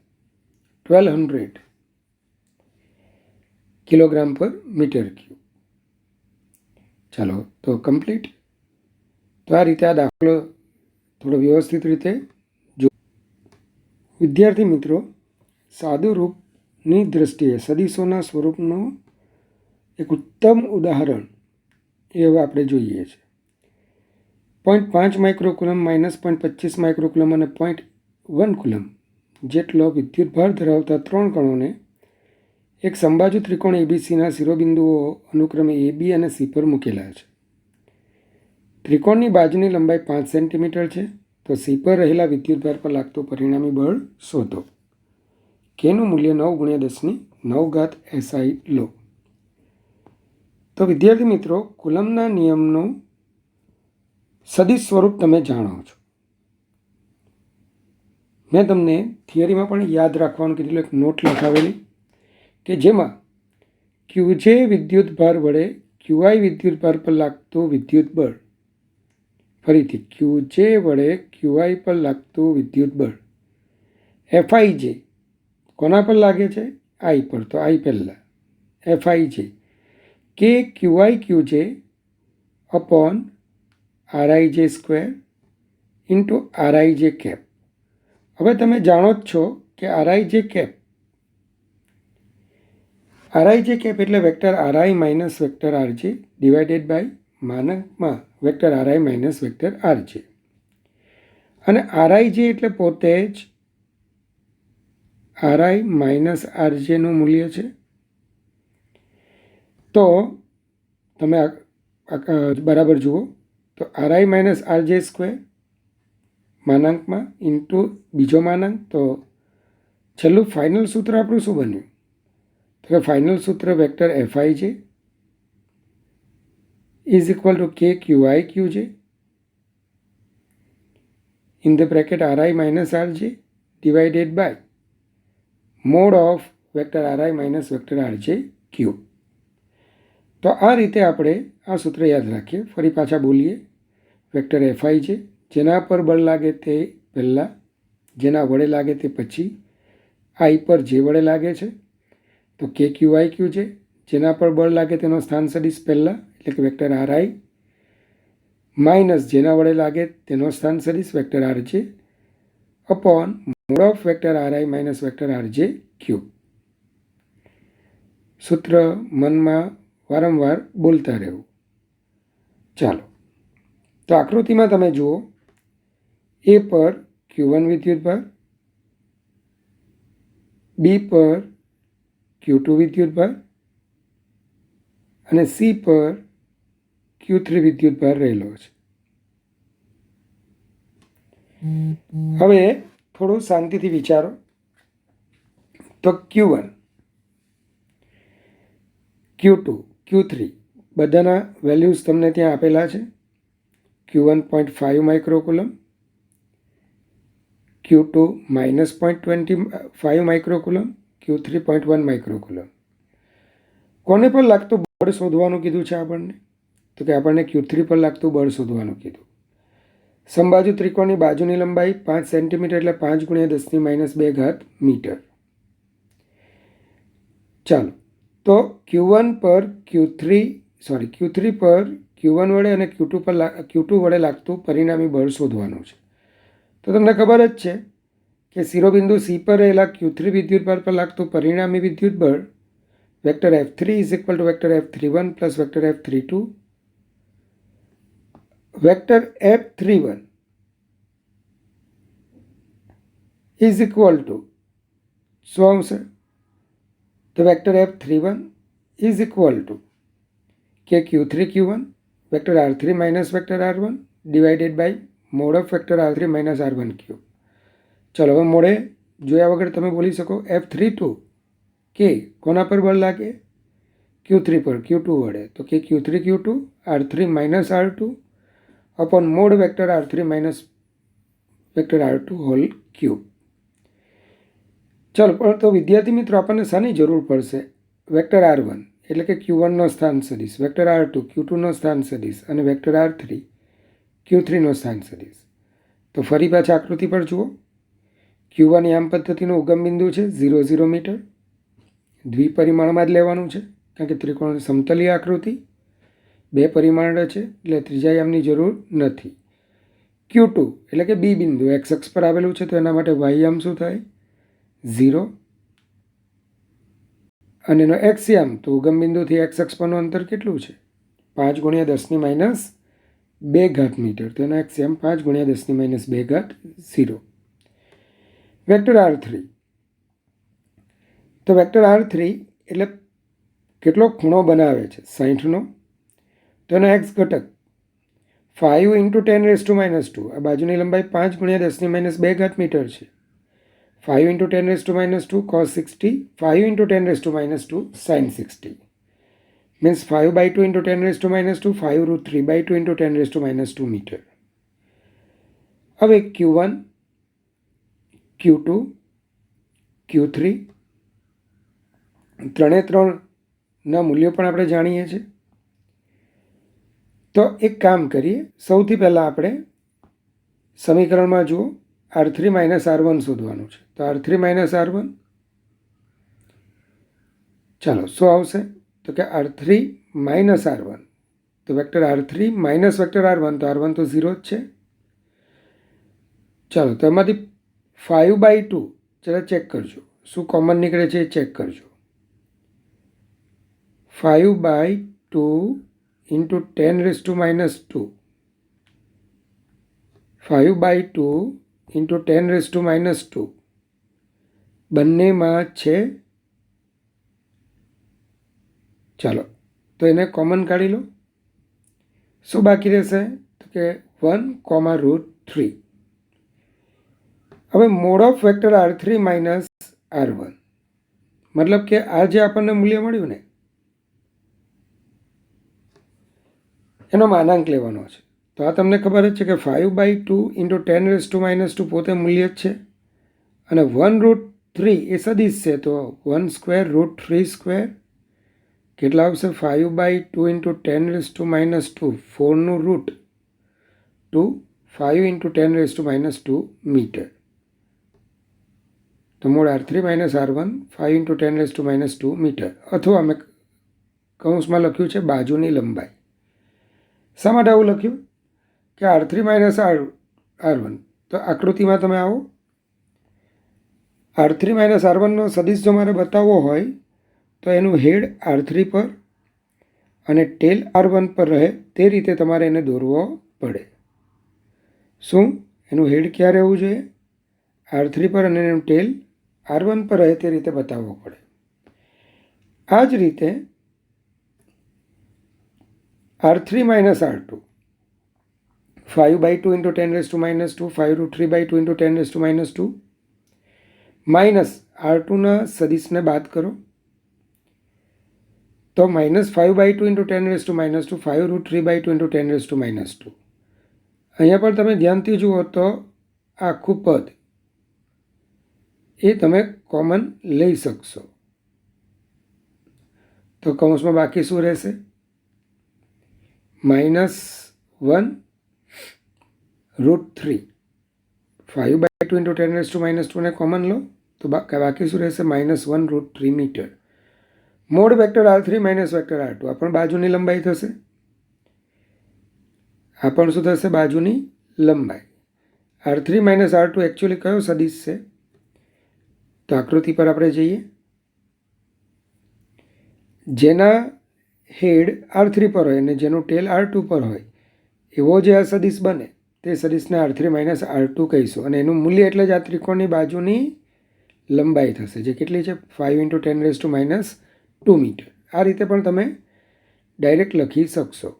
1200 કિલોગ્રામ પર મીટર ક્યુબ. ચાલો, તો કમ્પ્લીટ. તો આ રીતે આ દાખલો થોડો વ્યવસ્થિત રીતે જો. વિદ્યાર્થી મિત્રો, સાદું રૂપની દ્રષ્ટિએ સદીશોના સ્વરૂપનું એક ઉત્તમ ઉદાહરણ એ હવે આપણે જોઈએ છે. 0.5 માઇક્રોકુલમ માઇનસ 0.25 માઇક્રોકુલમ અને 0.1 કુલમ જેટલો વિદ્યુતભાર ધરાવતા 3 કણોને એક સમબાજુ ત્રિકોણ એબીસીના શિરોબિંદુઓ અનુક્રમે AB અને C પર મૂકેલા છે. ત્રિકોણની બાજુની લંબાઈ 5 સેન્ટીમીટર છે. તો C પર રહેલા વિદ્યુતભાર પર લાગતું પરિણામી બળ શોધો. કેનું મૂલ્ય 9 × 10⁹ SI લો. તો વિદ્યાર્થી મિત્રો, કુલમના નિયમનું સદિશ સ્વરૂપ તમે જાણો છો. મેં તમને થિયરીમાં પણ યાદ રાખવાનું કીધેલું એક નોટ લખાવેલી કે જેમાં ક્યુજે વિદ્યુતભાર વડે ક્યુઆઈ વિદ્યુતભાર પર લાગતું વિદ્યુત બળ. ફરીથી ક્યુજે વડે ક્યુઆઈ પર લાગતું વિદ્યુત બળ એફઆઈ કોના પર લાગે છે? આઈ પર. તો આઈ પહેલાં F I K Q I Q J upon R I square into R I cap. હવે તમે જાણો જ છો કે આરઆઈ કેપ એટલે vector R I minus vector R J divided by માનકમાં vector R I minus vector R J. અને આરઆઈ એટલે પોતે જ આરઆઈ માઇનસ આરજેનું મૂલ્ય છે. તો તમે બરાબર જુઓ, તો આરઆઈ માઇનસ આરજે સ્ક્વેર માનાંકમાં ઇન્ટુ બીજો માનાંક. તો છેલ્લું ફાઇનલ સૂત્ર આપણું શું બન્યું? તો કે ફાઇનલ સૂત્ર vector F I is equal to K Q I Q J in the bracket R I minus R J divided by mod of vector R I minus vector R J cube. તો આ રીતે આપણે આ સૂત્ર યાદ રાખીએ. ફરી પાછા બોલીએ. વેક્ટર એફઆઈ જેના પર બળ લાગે તે પહેલાં, જેના વડે લાગે તે પછી, આઈ પર જે વડે લાગે છે. તો કે ક્યુઆઈ ક્યુજે જેના પર બળ લાગે તેનો સ્થાન સદિશ પહેલાં, એટલે કે વેક્ટર આરઆઈ માઇનસ જેના વડે લાગે તેનો સ્થાન સદિશ vector RJ upon mode of vector R I minus vector R J cube. સૂત્ર મનમાં વારંવાર બોલતા રહેવું. ચાલો, તો આકૃતિમાં તમે જુઓ, એ પર ક્યુ1 વિદ્યુતભાર, બી પર ક્યુ2 વિદ્યુતભાર અને સી પર ક્યુ3 વિદ્યુતભાર રહેલો છે. હવે થોડું શાંતિથી વિચારો. તો ક્યુ1, ક્યુ2, ક્યુ3 બધાના વેલ્યુઝ તમને ત્યાં આપેલા છે. ક્યુ1 0.5 માઇક્રોકુલમ, ક્યુ2 -0.25 માઇક્રોકુલમ, ક્યુ3 0.1 માઇક્રોકુલમ. કોને પર લાગતું બળ શોધવાનું કીધું છે આપણને? તો કે આપણને ક્યુ3 પર લાગતું બળ શોધવાનું કીધું. સમબાજુ ત્રિકોણની બાજુની લંબાઈ 5 સેન્ટીમીટર એટલે 5 × 10⁻² મીટર. ચાલો, તો ક્યુ1 પર ક્યુ3 પર ક્યુ1 વડે અને ક્યુ2 વડે લાગતું પરિણામી બળ શોધવાનું છે. તો તમને ખબર જ છે કે શિરોબિંદુ સી પર રહેલા ક્યુ3 વિદ્યુતભાર પર લાગતું પરિણામી વિદ્યુત બળ vector F3 is equal to vector F31 plus vector F32. Vector F31 is equal to શું આવશે? તો vector F31 is equal to K ક્યુ3 Q one vector R3 minus vector R1 divided by mod of vector R3 minus R1 cube. ચલો, હવે મોડે જોયા વગર તમે બોલી શકો. F32 કે કોના પર બળ લાગે? ક્યુ3 પર ક્યુ2 વડે. તો કે ક્યુ3 Q two R3 minus R2 upon mod vector R3 minus vector R2 whole cube. ચાલો, પણ તો વિદ્યાર્થી મિત્રો આપણને શાની જરૂર પડશે? વેક્ટર R1 એટલે કે ક્યુ1નો સ્થાન સદિશ, વેક્ટર R2 ક્યુ2નો સ્થાન સદિશ અને વેક્ટર R3 ક્યુ3નો સ્થાન સદિશ. તો ફરી પાછા આકૃતિ પર જુઓ. ક્યુ1 યામ પદ્ધતિનું ઉગમ બિંદુ છે 0, 0 મીટર. દ્વિપરિમાણમાં જ લેવાનું છે કારણ કે ત્રિકોણ સમતલીય આકૃતિ 2 પરિમાણ છે એટલે ત્રીજા યામની જરૂર નથી. ક્યુ2 એટલે કે બી બિંદુ એક્સ અક્ષ પર આવેલું છે, તો એના માટે વાય યામ શું થાય? 0. અને એનો એક્સ યામ, તો ઉગમ બિંદુથી એક્સ અક્ષ પરનું અંતર કેટલું છે? 5 × 10⁻² મીટર. તો એનો એક્સ યામ 5 × 10⁻², 0. વેક્ટર R3, તો વેક્ટર R3 એટલે કેટલો ખૂણો બનાવે છે? 60નો. તો એનો એક્સ ઘટક 5 × 10⁻². આ બાજુની લંબાઈ 5 × 10⁻² મીટર છે. 5 × 10⁻² cos 60, 5 × 10⁻² sin 60 means 5/2 × 10⁻², 5√3/2 × 10⁻² મીટર. હવે Q1, Q2, Q3 ત્રણે ત્રણ ના મૂલ્યો પણ આપણે જાણીએ છીએ. તો એક કામ કરીએ, સૌથી પહેલાં આપણે સમીકરણમાં જુઓ R3 માઇનસ R1 શોધવાનું છે. તો R3 માઇનસ R1, ચાલો શું આવશે? તો કે R3 માઇનસ R1, તો vector R3 minus vector R1, તો R1 તો 0 જ છે. ચાલો તો એમાંથી 5/2 જરા ચેક કરજો શું કોમન નીકળે છે એ ચેક કરજો. 5/2 ઇન્ટુ 10⁻², 5/2 ઇન્ટુ 10⁻², બંનેમાં છે. ચાલો તો એને કોમન કાઢી લો. શું બાકી રહેશે? તો કે 1, √3. હવે mode of vector R3 minus R1, મતલબ કે આ જે આપણને મૂલ્ય મળ્યું ને એનો માનાંક લેવાનો છે. તો આ તમને ખબર જ છે કે 5/2 ઇન્ટુ 10⁻² પોતે મૂલ્ય જ છે, અને 1√3 એ સદીશ છે. તો 1² √3², કેટલા આવશે? 5/2 ઇન્ટુ 10⁻², 4નું રૂટ 2, 5 ઇન્ટુ 10⁻² મીટર. તો mod R3 minus R1 5 into 10⁻² metre, અથવા મેં કૌંસમાં લખ્યું છે બાજુની લંબાઈ. શા માટે આવું લખ્યું? કે R3 માઇનસ R1, તો આકૃતિમાં તમે આવો. R3 માઇનસ R1નો સદીશ જો મારે બતાવવો હોય તો એનું હેડ R3 પર અને ટેલ R1 પર રહે તે રીતે તમારે એને દોરવો પડે. શું એનું હેડ ક્યાં રહેવું જોઈએ? R3 પર, અને એનું ટેલ R1 પર રહે તે રીતે બતાવવો પડે. આ જ રીતે R3 minus R2, 5/2 into 10⁻², 5√3/2 into 10⁻², minus R2ના સદીશને બાદ કરો તો માઇનસ 5/2 ઇન્ટુ 10⁻², 5√3/2 ઇન્ટુ 10⁻². અહીંયા પણ તમે ધ્યાનથી જુઓ તો આખું પદ એ તમે કોમન લઈ શકશો. તો કૌંસમાં બાકી શું રહેશે? -1√3. 5/2 ઇન્ટુ 10⁻² ને કોમન લો તો બાકી શું રહેશે? -1√3 metre. Mod vector R3 minus vector R2, આ પણ બાજુની લંબાઈ થશે. આ પણ શું થશે? બાજુની લંબાઈ. R3 માઇનસ R2 એકચ્યુઅલી કયો સદીશ છે? તો આકૃતિ પર આપણે જઈએ. જેના હેડ R3 પર હોય અને જેનું ટેલ R2 પર હોય એવો જે આ સદીશ બને તે સદીશને R3 માઇનસ R2 કહીશું, અને એનું મૂલ્ય એટલે જ આ ત્રિકોણની બાજુની લંબાઈ થશે, જે કેટલી છે? 5 ઇન્ટુ 10⁻², મીટર. આ રીતે પણ તમે ડાયરેક્ટ લખી શકશો.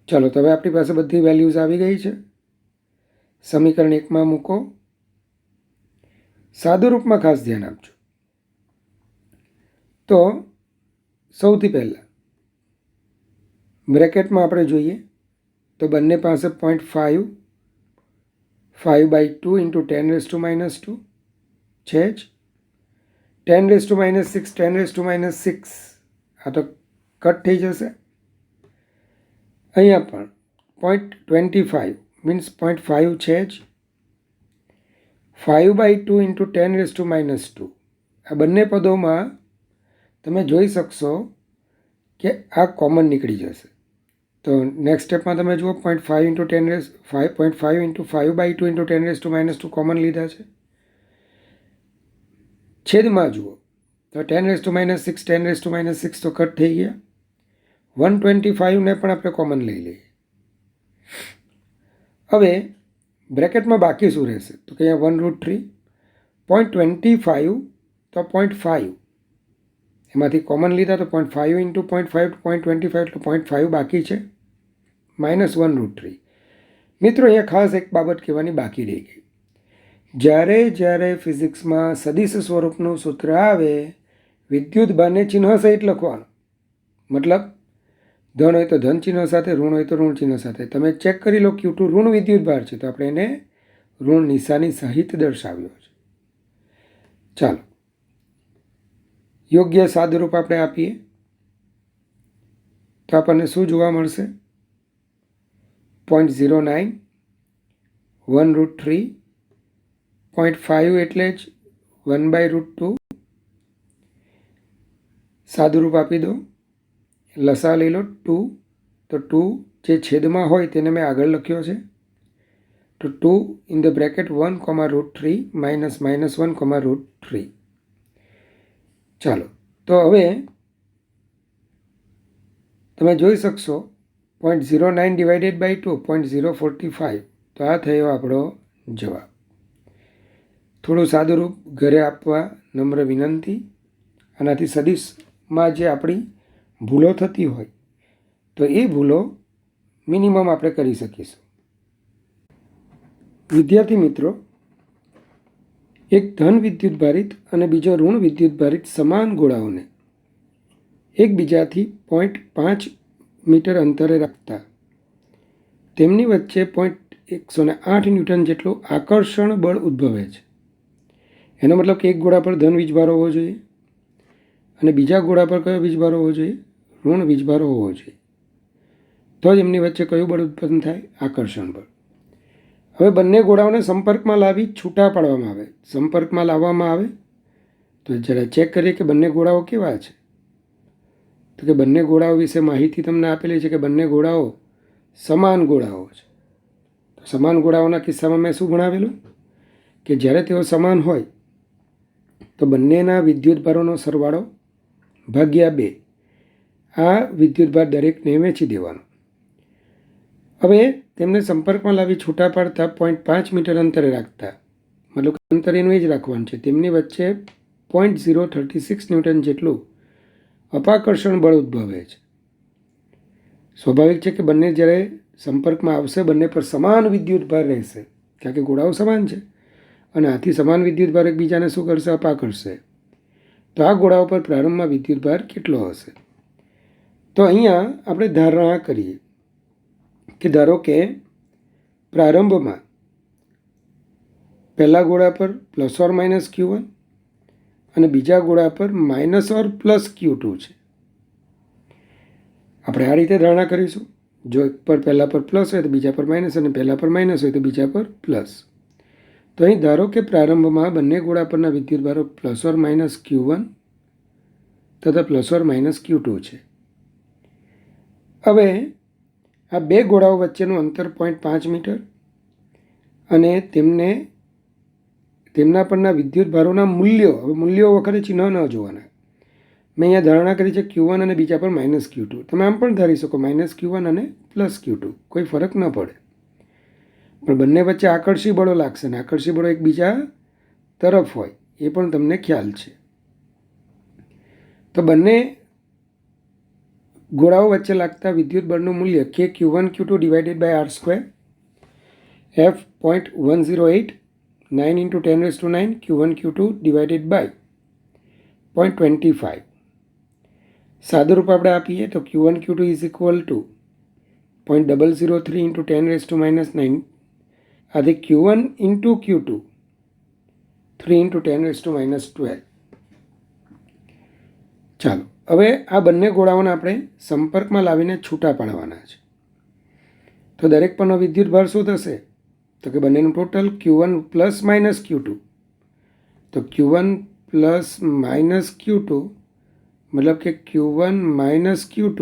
ચાલો તો હવે આપણી પાસે બધી વેલ્યુઝ આવી ગઈ છે. સમીકરણ 1માં મૂકો. સાદુ રૂપમાં ખાસ ધ્યાન આપજો. તો સૌથી પહેલાં બ્રેકેટમાં આપણે જોઈએ તો બંને પાસે 0.5, 5/2 ઇન્ટુ 10⁻² છે જ. 10⁻6, 10⁻6 આ તો કટ થઈ જશે. અહીંયા પણ 0.25 મીન્સ 0.5 છે જ. 5/2 ઇન્ટુ 10⁻², આ બંને પદોમાં તમે જોઈ શકશો કે આ કોમન નીકળી જશે. તો નેક્સ્ટ સ્ટેપમાં તમે જુઓ 0.5 ઇન્ટુ 0.5 ઇન્ટુ 5/2 ઇન્ટુ 10⁻² કોમન લીધા છે. છેદમાં જુઓ તો 10⁻6, 10⁻6 તો કટ થઈ ગયા. 125ને પણ આપણે કોમન લઈ લઈએ. હવે બ્રેકેટમાં બાકી શું રહેશે? તો કે અહીંયા 1√3, 0.25 તો 0.5 એમાંથી કોમન લીધા તો 0.5 ઇન્ટુ 0.5 0.25 એટલે 0.5 બાકી છે, -1√3. મિત્રો અહીંયા ખાસ એક બાબત કહેવાની બાકી રહી ગઈ. જ્યારે ફિઝિક્સમાં સદિશ સ્વરૂપનું સૂત્ર આવે વિદ્યુત ભારને ચિહ્ન સહિત લખવાનું. મતલબ ધન હોય તો ધન ચિહ્ન સાથે, ઋણ હોય તો ઋણ ચિહ્ન સાથે. તમે ચેક કરી લો Q2 ઋણ વિદ્યુત ભાર છે તો આપણે એને ઋણ નિશાની સહિત દર્શાવ્યો છે. ચાલો યોગ્ય સાદુરૂપ આપણે આપીએ તો આપણને શું જોવા મળશે? 0.09, 1√3, 0.5 એટલે જ 1/√2. સાદુરૂપ આપી દો, લસા લઈ લો 2, તો 2 જે છેદમાં હોય તેને મેં આગળ લખ્યો છે, તો 2 ઇન ધ બ્રેકેટ 1, -1, -1, ચાલો. તો હવે તમે જોઈ શકશો 0.09 ડિવાઇડેડ બાય 2, 0.045. તો આ થયો આપણો જવાબ. થોડું સાદુરૂપ ઘરે આપવા નમ્ર વિનંતી. આનાથી સદીશમાં જે આપણી ભૂલો થતી હોય તો એ ભૂલો મિનિમમ આપણે કરી શકીશું. વિદ્યાર્થી મિત્રો, એક ધન વિદ્યુત ભારિત અને બીજો ઋણ વિદ્યુત ભારિત સમાન ગોળાઓને એકબીજાથી 0.5 મીટર અંતરે રાખતા તેમની વચ્ચે 108 ન્યૂટન જેટલું આકર્ષણ બળ ઉદ્ભવે છે. એનો મતલબ કે એક ગોળા પર ધન વીજભાર હોવો જોઈએ અને બીજા ગોળા પર કયો વીજભાર હોવો જોઈએ? ઋણ વીજભાર હોવો જોઈએ. તો જ એમની વચ્ચે કયું બળ ઉત્પન્ન થાય? આકર્ષણ બળ. હવે બંને ગોળાઓને સંપર્કમાં લાવી છૂટા પાડવામાં આવે. સંપર્કમાં લાવવામાં આવે તો જરા ચેક કરીએ કે બંને ગોળાઓ કેવા છે. તો કે બંને ગોળાઓ વિશે માહિતી તમને આપેલી છે કે બંને ગોળાઓ સમાન ગોળાઓ છે. તો સમાન ગોળાઓના કિસ્સામાં મેં શું ભણાવેલું કે જ્યારે તેઓ સમાન હોય તો બંનેના વિદ્યુતભારોનો સરવાળો ભાગ્યા 2. આ વિદ્યુતભાર દરેકને વહેંચી દેવાનો. હવે તેમને સંપર્કમાં લાવી છૂટા પાડતા 0.5 મીટર અંતરે રાખતા, મતલબ અંતર એનું એ જ રાખવાનું છે. તેમની વચ્ચે 0.036 ન્યૂટન જેટલું અપાકર્ષણ બળ ઉદ્ભવે છે. સ્વાભાવિક છે કે બંને જ્યારે સંપર્કમાં આવશે બંને પર સમાન વિદ્યુતભાર રહેશે, કારણ કે ગોળાઓ સમાન છે અને આથી સમાન વિદ્યુતભાર એકબીજાને શું કરશે? અપાકર્ષશે. તો આ ગોળાઓ પર પ્રારંભમાં વિદ્યુતભાર કેટલો હશે? તો અહીંયા આપણે ધારણા કરીએ કે ધારો કે પ્રારંભમાં પહેલા ગોળા પર ±Q1 અને બીજા ગોળા પર -+Q2 છે. આપણે આ રીતે ધારણા કરીશું. જો એક પર પહેલા પર પ્લસ હોય તો બીજા પર માઇનસ, અને પહેલા પર માઇનસ હોય તો બીજા પર પ્લસ. તો અહીં ધારો કે પ્રારંભમાં બંને ગોળા પરના વિદ્યુતભારો ±Q1 તથા ±Q2 છે. હવે આ બે ગોળાઓ વચ્ચેનું અંતર 0.5 મીટર અને તેમના પરના વિદ્યુતભારોના મૂલ્યો, હવે મૂલ્યો વખતે ચિહ્ન ન જોવાના. મેં અહીંયા ધારણા કરી છે Q1 અને બીજા પર -Q2. તમે આમ પણ ધારી શકો -Q1 અને +Q2, કોઈ ફરક ન પડે. પણ બંને વચ્ચે આકર્ષી બળો લાગશે ને આકર્ષી બળો એકબીજા તરફ હોય એ પણ તમને ખ્યાલ છે. તો બંને ગોળાઓ વચ્ચે લાગતા વિદ્યુત બળનું મૂલ્ય Q1Q2 divided by R², F 0.108, 9 × 10⁹ Q1Q2 divided by 0.25. સાદુરૂપ આપણે આપીએ તો Q1Q2 ઇઝ ઇક્વલ ટુ 0.003 × 10⁻⁹, આથી Q1 × Q2 3 × 10⁻12. ચાલો, હવે આ બંને ગોળાઓને આપણે સંપર્કમાં લાવીને છૂટા પાડવાના છે. તો દરેક પરનો વિદ્યુતભાર શું થશે? તો કે બંનેનું ટોટલ Q1 ± Q2. તો Q1 ± Q2 મતલબ કે Q1 - Q2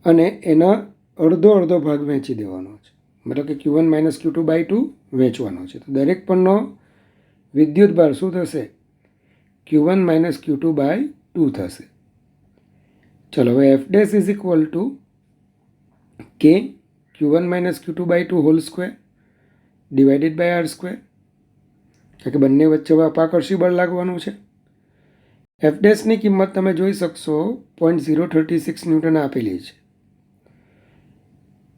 અને એના અડધો ભાગ વહેંચી દેવાનો છે. મતલબ કે Q1 - Q2/2 વહેંચવાનો છે. તો દરેક પરનો વિદ્યુતભાર શું થશે? Q1 - Q2/2 થશે. ચલો, હવે F' is equal to K Q1 - Q2/2 whole square divided by R², કારણ કે બંને વચ્ચે હવે અપાકર્ષી બળ લાગવાનું છે. F'ની કિંમત તમે જોઈ શકશો 0.036 ન્યૂટન આપેલી છે.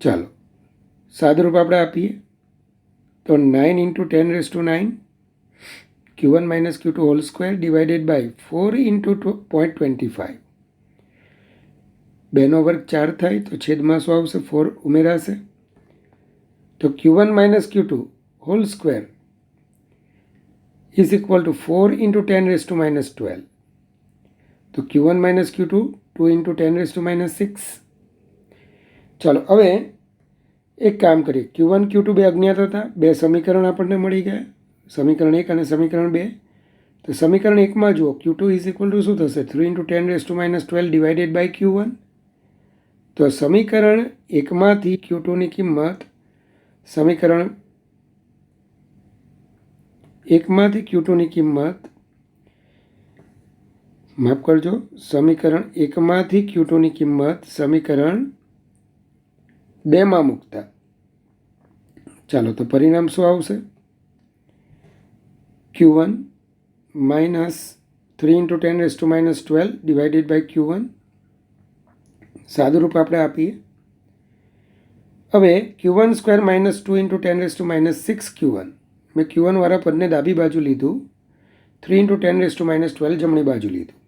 ચાલો, સાદુરૂપ આપણે આપીએ તો 9 × 10⁹ Q1 - Q2 whole square divided by 4 × 0.25. 2નો વર્ગ 4 થાય તો છેદમાં શું આવશે? 4 ઉમેરાશે. તો Q1 - Q2 whole square is equal two 4 × 10⁻12. તો Q1 માઇનસ Q2 2 ઇન્ટુ 10⁻⁻6. ચાલો હવે એક કામ કરીએ. Q1 Q2 બે અજ્ઞાત હતા, બે સમીકરણ આપણને મળી ગયા, સમીકરણ 1 અને સમીકરણ 2. તો સમીકરણ 1માં જુઓ Q2 ઇઝ ઇક્વલ ટુ શું થશે? 3 ઇન્ટુ 10⁻12 ડિવાઇડેડ બાય Q1. તો સમીકરણ 1માંથી Q2ની કિંમત સમીકરણ 1માંથી Q2ની કિંમત માફ કરજો, સમીકરણ 1માંથી Q2ની કિંમત સમીકરણ 2માં મૂકતા ચાલો તો પરિણામ શું આવશે? Q1 minus 3 into 10⁻12 divided by Q1. સાદું રૂપ આપણે આપીએ. હવે Q1 square minus 2 into 10⁻6 Q1. મેં Q1 વાળા પદને ડાબી બાજુ લીધું, 3 ઇન્ટુ 10⁻12 જમણી બાજુ લીધું.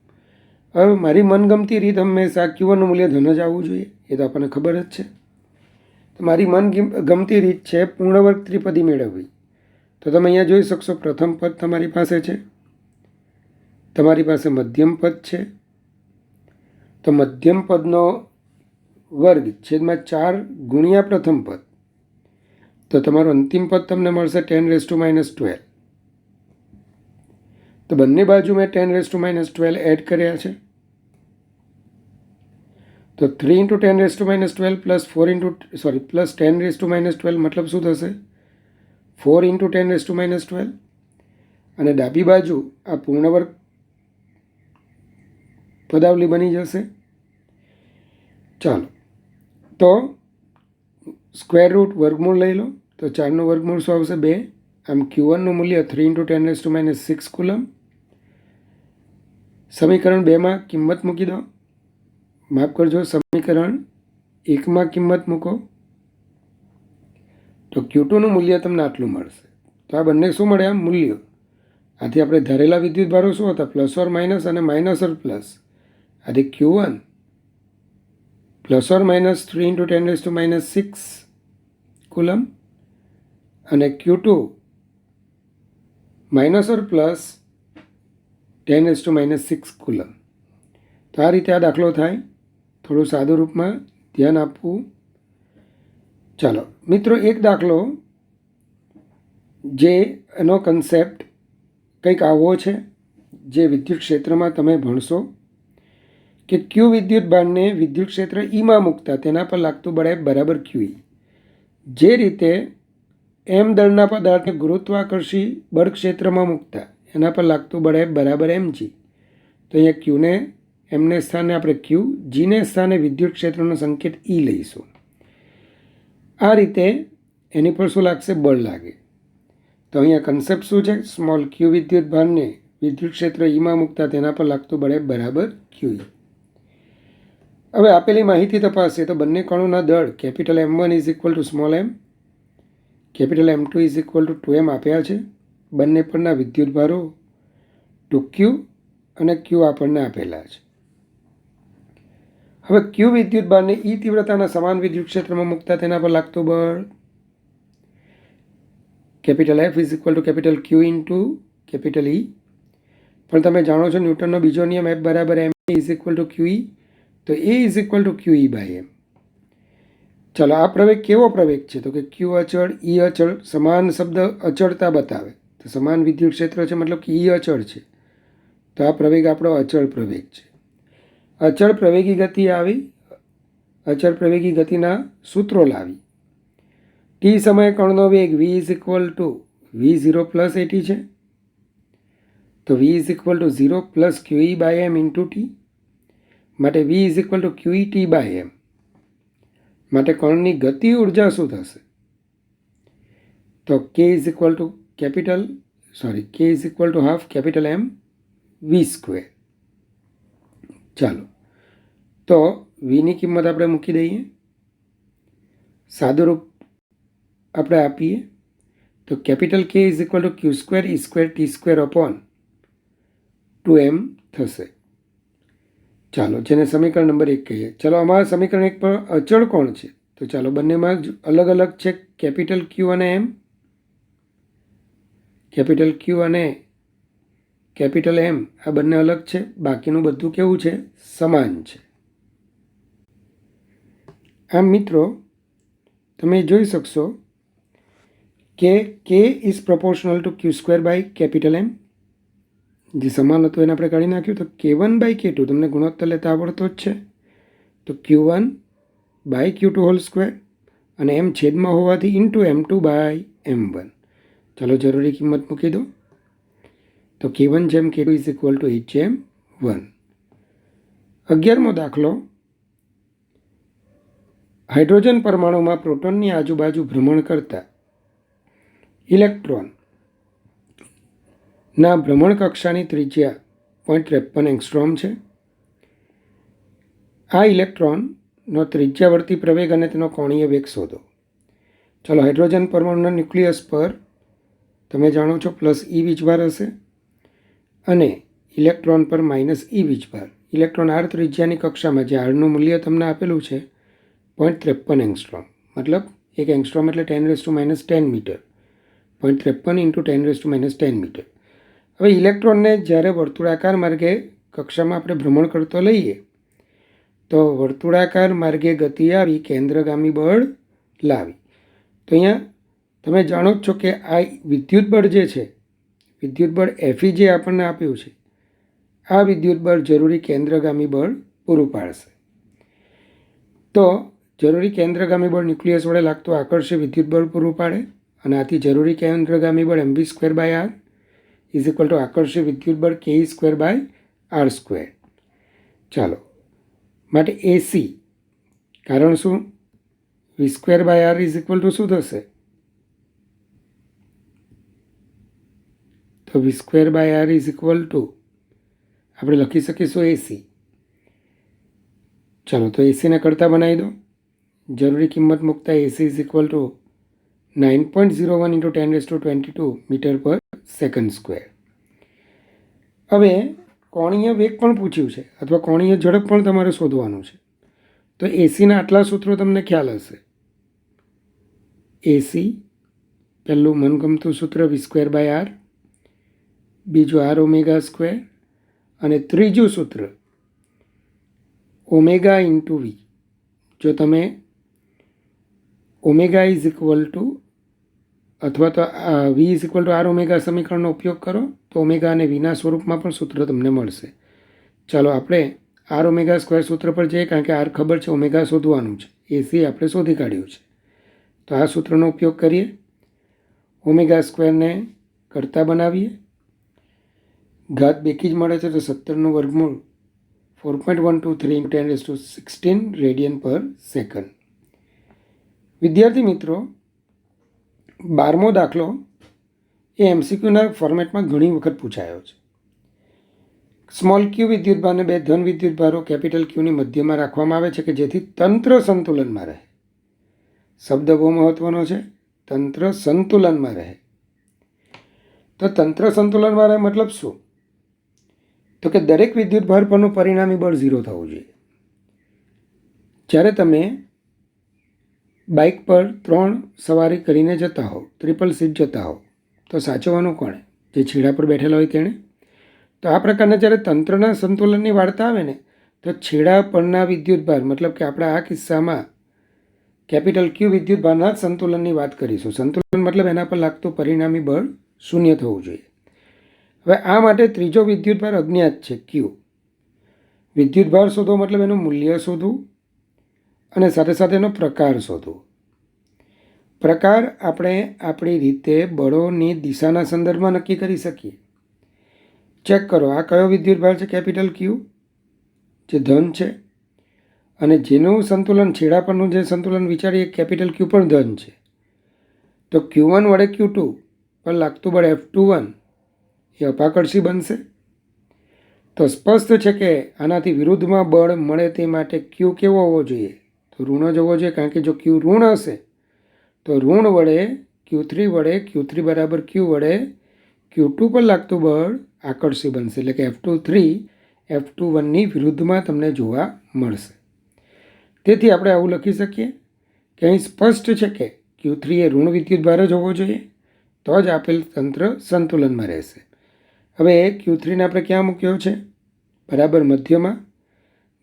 હવે મારી મનગમતી રીત હંમેશા Q1નું મૂલ્ય ધન જ આવવું જોઈએ, એ તો આપણને ખબર જ છે. તો મારી મનગમતી રીત છે પૂર્ણવર્ગ ત્રિપદી મેળવવી. તો તમે અહીંયા જોઈ શકશો, પ્રથમ પદ તમારી પાસે છે, તમારી પાસે મધ્યમ પદ છે. તો મધ્યમ પદનો વર્ગ છેદમાં 4 ગુણ્યા પ્રથમ પદ, તો તમારું અંતિમ પદ તમને મળશે 10⁻12. તો બંને બાજુ મેં 10⁻12 એડ કર્યા છે. તો 3 ઇન્ટુ 10⁻12 પ્લસ 10⁻12 મતલબ શું થશે? 4 ઇન્ટુ 10⁻12. અને ડાબી બાજુ આ પૂર્ણવર્ગ પદાવલી બની જશે. ચાલો તો સ્ક્વેર રૂટ વર્ગમૂળ લઈ લો. તો 4નું વર્ગમૂળ શું આવશે? 2. આમ Q1નું મૂલ્ય 3 ઇન્ટુ 10⁻6 કુલમ. સમીકરણ 2માં કિંમત મૂકી દો. માફ કરજો, સમીકરણ 1માં કિંમત મૂકો. તો Q2નું મૂલ્ય તમને આટલું મળશે. તો આ બંને શું મળ્યા? મૂલ્યો. આથી આપણે ધારેલા વિદ્યુતભારો શું હતા? પ્લસ ઓર માઇનસ અને માઇનસ ઓર પ્લસ. આથી Q1 plus or minus 3 into 10⁻6 coulomb અને Q2 માઇનસ ઓર પ્લસ 10⁻6 કુલમ. તો આ રીતે આ દાખલો થાય. થોડું સાદું રૂપમાં ધ્યાન આપવું. ચાલો મિત્રો, એક દાખલો જે એનો કન્સેપ્ટ કંઈક આવો છે, જે વિદ્યુત ક્ષેત્રમાં તમે ભણશો કે ક્યુ વિદ્યુત બાણને વિદ્યુત ક્ષેત્ર ઈમાં મૂકતા તેના પર લાગતું બળ F બરાબર QE. જે રીતે M દળના પદાર્થને ગુરુત્વાકર્ષી બળ ક્ષેત્રમાં મૂકતા એના પર લાગતું બળ F બરાબર mg. તો અહીંયા Qને એમને સ્થાને આપણે Q, જીને સ્થાને વિદ્યુત ક્ષેત્રનો સંકેત E લઈશું. આ રીતે એની પર શું લાગશે? બળ લાગે. તો અહીંયા કન્સેપ્ટ શું છે? સ્મોલ ક્યુ વિદ્યુત ભારને વિદ્યુત ક્ષેત્ર ઈમાં મૂકતા તેના પર લાગતું બળ F બરાબર QE. હવે આપેલી માહિતી તપાસીએ તો બંને કણોના દળ capital M1 is equal two small m, capital M2 is equal two 2m આપ્યા છે. બંને પરના વિદ્યુતભારો 2Q અને Q આપણને આપેલા છે. હવે ક્યુ વિદ્યુત ભારને E તીવ્રતાના સમાન વિદ્યુત ક્ષેત્રમાં મૂકતા તેના પર લાગતું બળ capital F is equal to capital Q into capital E. પણ તમે જાણો છો ન્યૂટનનો બીજો નિયમ F બરાબર ma is equal to QE. તો A is equal to QE by M. ચાલો, આ પ્રવેગ કેવો પ્રવેગ છે? તો કે Q અચળ, E અચળ. સમાન શબ્દ અચળતા બતાવે તો સમાન વિદ્યુત ક્ષેત્ર છે, મતલબ કે E અચળ છે. તો આ પ્રવેગ આપણો અચળ પ્રવેગ છે. અચળ પ્રવેગી ગતિ આવી, અચળ પ્રવેગી ગતિના સૂત્રો લાવી. ટી સમયે કણનો વેગ v is equal to v0 plus at છે. તો v is equal to 0 plus QE by m into T. માટે v is equal to QET by m. માટે કણની ગતિ ઉર્જા શું થશે? તો k is equal to k is equal to half capital M v square. ચાલો તો vની કિંમત આપણે મૂકી દઈએ. સાદું રૂપ આપણે આપીએ તો capital K is equal two Q square E square T square upon 2m થશે. ચાલો, જેને સમીકરણ નંબર 1 કહીએ. ચાલો, અમારા સમીકરણ 1 પર અચળ કોણ છે? તો ચાલો બંનેમાં અલગ અલગ છે કેપિટલ Q અને M. કેપિટલ Q અને કેપિટલ એમ આ બંને અલગ છે, બાકીનું બધું કેવું છે? સમાન છે. આમ મિત્રો તમે જોઈ શકશો કે K is proportional to Q square by capital M. જે સમાન હતું એને આપણે કાઢી નાખ્યું. તો K1/K2 તમને ગુણોત્તર લેતા આવડતો જ છે. તો Q1 by Q2 whole square અને એમ છેદમાં હોવાથી ઇન્ટુ M2/M1. ચાલો જરૂરી કિંમત મૂકી દો. તો K1 જેમ K2 is equal two H/1. 11મો દાખલો. હાઇડ્રોજન પરમાણુમાં પ્રોટોનની આજુબાજુ ભ્રમણ કરતા ઇલેક્ટ્રોન ના ભ્રમણ કક્ષાની ત્રિજ્યા 0.53 એંગસ્ટ્રોમ છે. આ ઇલેક્ટ્રોનનો ત્રિજ્યાવર્તી પ્રવેગ અને તેનો કોણીય વેગ શોધો. ચાલો, હાઇડ્રોજન પરમાણુના ન્યુક્લિયસ પર તમે જાણો છો +E વીજભાર હશે અને ઇલેક્ટ્રોન પર -E વીજભાર. ઇલેક્ટ્રોન r ત્રિજ્યાની કક્ષામાં જે rનું મૂલ્ય તમને આપેલું છે 0.53 એંગસ્ટ્રોમ, મતલબ 1 એંગસ્ટ્રોમ એટલે 10⁻10 મીટર. 0.53 × 10⁻10 મીટર. હવે ઇલેક્ટ્રોનને જ્યારે વર્તુળાકાર માર્ગે કક્ષામાં આપણે ભ્રમણ કરતો લઈએ તો વર્તુળાકાર માર્ગે ગતિ આવી કેન્દ્રગામી બળ લાવી. તો અહીંયા તમે જાણો જ છો કે આ વિદ્યુત બળ જે છે, વિદ્યુત બળ Fe જે આપણને આપ્યું છે, આ વિદ્યુત બળ જરૂરી કેન્દ્રગામી બળ પૂરું પાડશે. તો જરૂરી કેન્દ્રગામી બળ ન્યુક્લિયસ વડે લાગતું આકર્ષી વિદ્યુત બળ પૂરું પાડે અને આથી જરૂરી કેન્દ્રગામી બળ mv²/r ઇઝ ઇક્વલ ટુ આકર્ષી વિદ્યુત બળ ke²/r². ચાલો, માટે એસી કારણ શું? v²/r ઇઝ ઇક્વલ ટુ શું થશે? તો v²/r ઇઝ ઇક્વલ ટુ આપણે લખી શકીશું એસી. ચાલો, તો એસીને કરતા બનાવી દો. જરૂરી કિંમત મૂકતા A C is equal to 9.01 × 10⁻22 metre પર સેકન્ડ સ્ક્વેર. હવે કોણીય વેગ પણ પૂછ્યું છે અથવા કોણીય ઝડપ પણ તમારે શોધવાનું છે. તો એસીના આટલા સૂત્રો તમને ખ્યાલ હશે. એસી પહેલું મનગમતું સૂત્ર v²/r, બીજું r⍵² અને ત્રીજું સૂત્ર ઓમેગા ઇન્ટુ વી. જો તમે ઓમેગા ઇઝ ઇક્વલ ટુ અથવા તો V is equal to r⍵ સમીકરણનો ઉપયોગ કરો તો ઓમેગા અને વીના સ્વરૂપમાં પણ સૂત્ર તમને મળશે. ચાલો, આપણે r⍵² સૂત્ર પર જઈએ કારણ કે r ખબર છે, ઓમેગા શોધવાનું છે. એસી આપણે શોધી કાઢ્યું છે. તો આ સૂત્રનો ઉપયોગ કરીએ. ω² કરતા બનાવીએ. ઘાત બેકી જ મળે છે તો 17નું વર્ગમૂળ 4.123 × 10⁻16 રેડિયન પર સેકન્ડ. વિદ્યાર્થી મિત્રો, 12મો દાખલો એ MCQના ફોર્મેટમાં ઘણી વખત પૂછાયો છે. સ્મોલ ક્યુ વિદ્યુતભારને બે ધન વિદ્યુતભારો કેપિટલ ક્યુની મધ્યમાં રાખવામાં આવે છે કે જેથી તંત્ર સંતુલનમાં રહે. શબ્દ બહુ મહત્વનો છે, તંત્ર સંતુલનમાં રહે. તો તંત્ર સંતુલનમાં રહે મતલબ શું? તો કે દરેક વિદ્યુતભાર પરનું પરિણામી બળ 0 થવું જોઈએ. જ્યારે તમે બાઇક પર 3 સવારી કરીને જતા હો, ટ્રિપલ સીટ જતા હો, તો સાચવવાનું કોણે? જે છેડા પર બેઠેલા હોય તેણે. તો આ પ્રકારના જ્યારે તંત્રના સંતુલનની વાર્તા આવે ને તો છેડા પરના વિદ્યુતભાર મતલબ કે આપણે આ કિસ્સામાં કેપિટલ ક્યુ વિદ્યુતભારના સંતુલનની વાત કરીશું. સંતુલન મતલબ એના પર લાગતું પરિણામી બળ 0 થવું જોઈએ. હવે આ માટે ત્રીજો વિદ્યુતભાર અજ્ઞાત છે ક્યુ. વિદ્યુતભાર શોધવો મતલબ એનું મૂલ્ય શોધવું અને સાથે સાથે એનો પ્રકાર શોધવો. પ્રકાર આપણે આપણી રીતે બળોની દિશાના સંદર્ભમાં નક્કી કરી શકીએ. ચેક કરો, આ કયો વિદ્યુતભાર છે? કેપિટલ ક્યુ, જે ધન છે, અને જેનું સંતુલન છેડા પરનું જે સંતુલન વિચારીએ કેપિટલ ક્યુ પણ ધન છે. તો Q1 વડે Q2 પર લાગતું બળ F21 એ અપાકર્ષી બનશે. તો સ્પષ્ટ છે કે આનાથી વિરુદ્ધમાં બળ મળે તે માટે ક્યુ કેવો હોવો જોઈએ? તો ઋણ જ હોવો જોઈએ, કારણ કે જો ક્યુ ઋણ હશે તો ઋણ વડે Q3 વડે Q3 બરાબર Q વડે Q2 પર લાગતું બળ આકર્ષી બનશે. એટલે કે F23 F21ની વિરુદ્ધમાં તમને જોવા મળશે. તેથી આપણે આવું લખી શકીએ કે અહીં સ્પષ્ટ છે કે Q3 એ ઋણ વિદ્યુતભાર જ હોવો જોઈએ, તો જ આપેલ તંત્ર સંતુલનમાં રહેશે. હવે Q3ને આપણે ક્યાં મૂક્યો છે? બરાબર મધ્યમાં.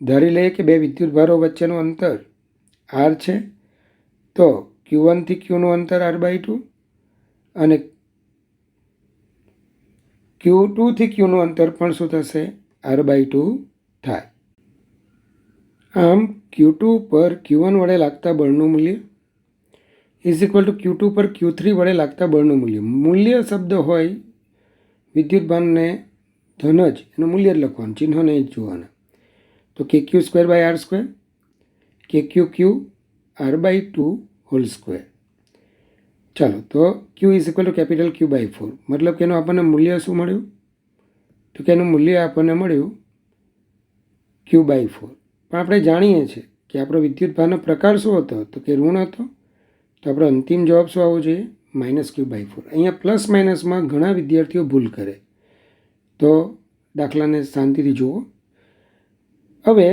ધારી લઈએ કે બે વિદ્યુતભારો વચ્ચેનું અંતર R છે, તો Q1 થી Qનું અંતર R/2 અને Q2 થી Qનું અંતર પણ શું થશે? R/2 થાય. આમ Q2 પર Q1 વડે લાગતા બળનું મૂલ્ય ઇઝ ઇક્વલ ટુ Q2 પર Q3 વડે લાગતા બળનું મૂલ્ય. મૂલ્ય શબ્દ હોય વિદ્યુતભારને ધન જ એનું મૂલ્ય જ લખવાનું, ચિહ્ન નહીં જ જોવાના. તો KQ²/R², KQQ R/2 whole square. ચાલો, તો Q is equal to capital Q/4. મતલબ કે એનું આપણને મૂલ્ય શું મળ્યું? તો કે એનું મૂલ્ય આપણને મળ્યું Q/4. પણ આપણે જાણીએ છીએ કે આપણો વિદ્યુતભારનો પ્રકાર શું હતો? તો કે ઋણ હતો. તો આપણો અંતિમ જવાબ શું આવવો જોઈએ? -Q/4. અહીંયા પ્લસ માઇનસમાં ઘણા વિદ્યાર્થીઓ ભૂલ કરે, તો દાખલાને શાંતિથી જુઓ. હવે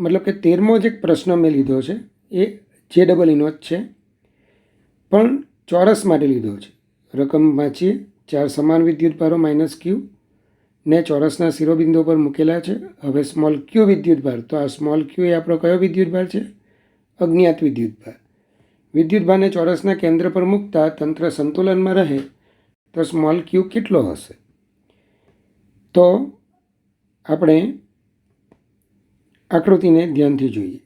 મતલબ કે 13મો જે પ્રશ્ન મેં લીધો છે એ JEE છે, પણ ચોરસ માટે લીધો છે. રકમ વાંચીએ. 4 સમાન વિદ્યુતભારો -Q ને ચોરસના શિરોબિંદુઓ પર મૂકેલા છે. હવે સ્મોલ q વિદ્યુતભાર, તો આ સ્મોલ q એ આપણો કયો વિદ્યુતભાર છે? અજ્ઞાત વિદ્યુતભાર. વિદ્યુતભારને ચોરસના કેન્દ્ર પર મૂકતા તંત્ર સંતુલનમાં રહે તો સ્મોલ q કેટલો હશે? તો આપણે આકૃતિને ધ્યાનથી જોઈએ.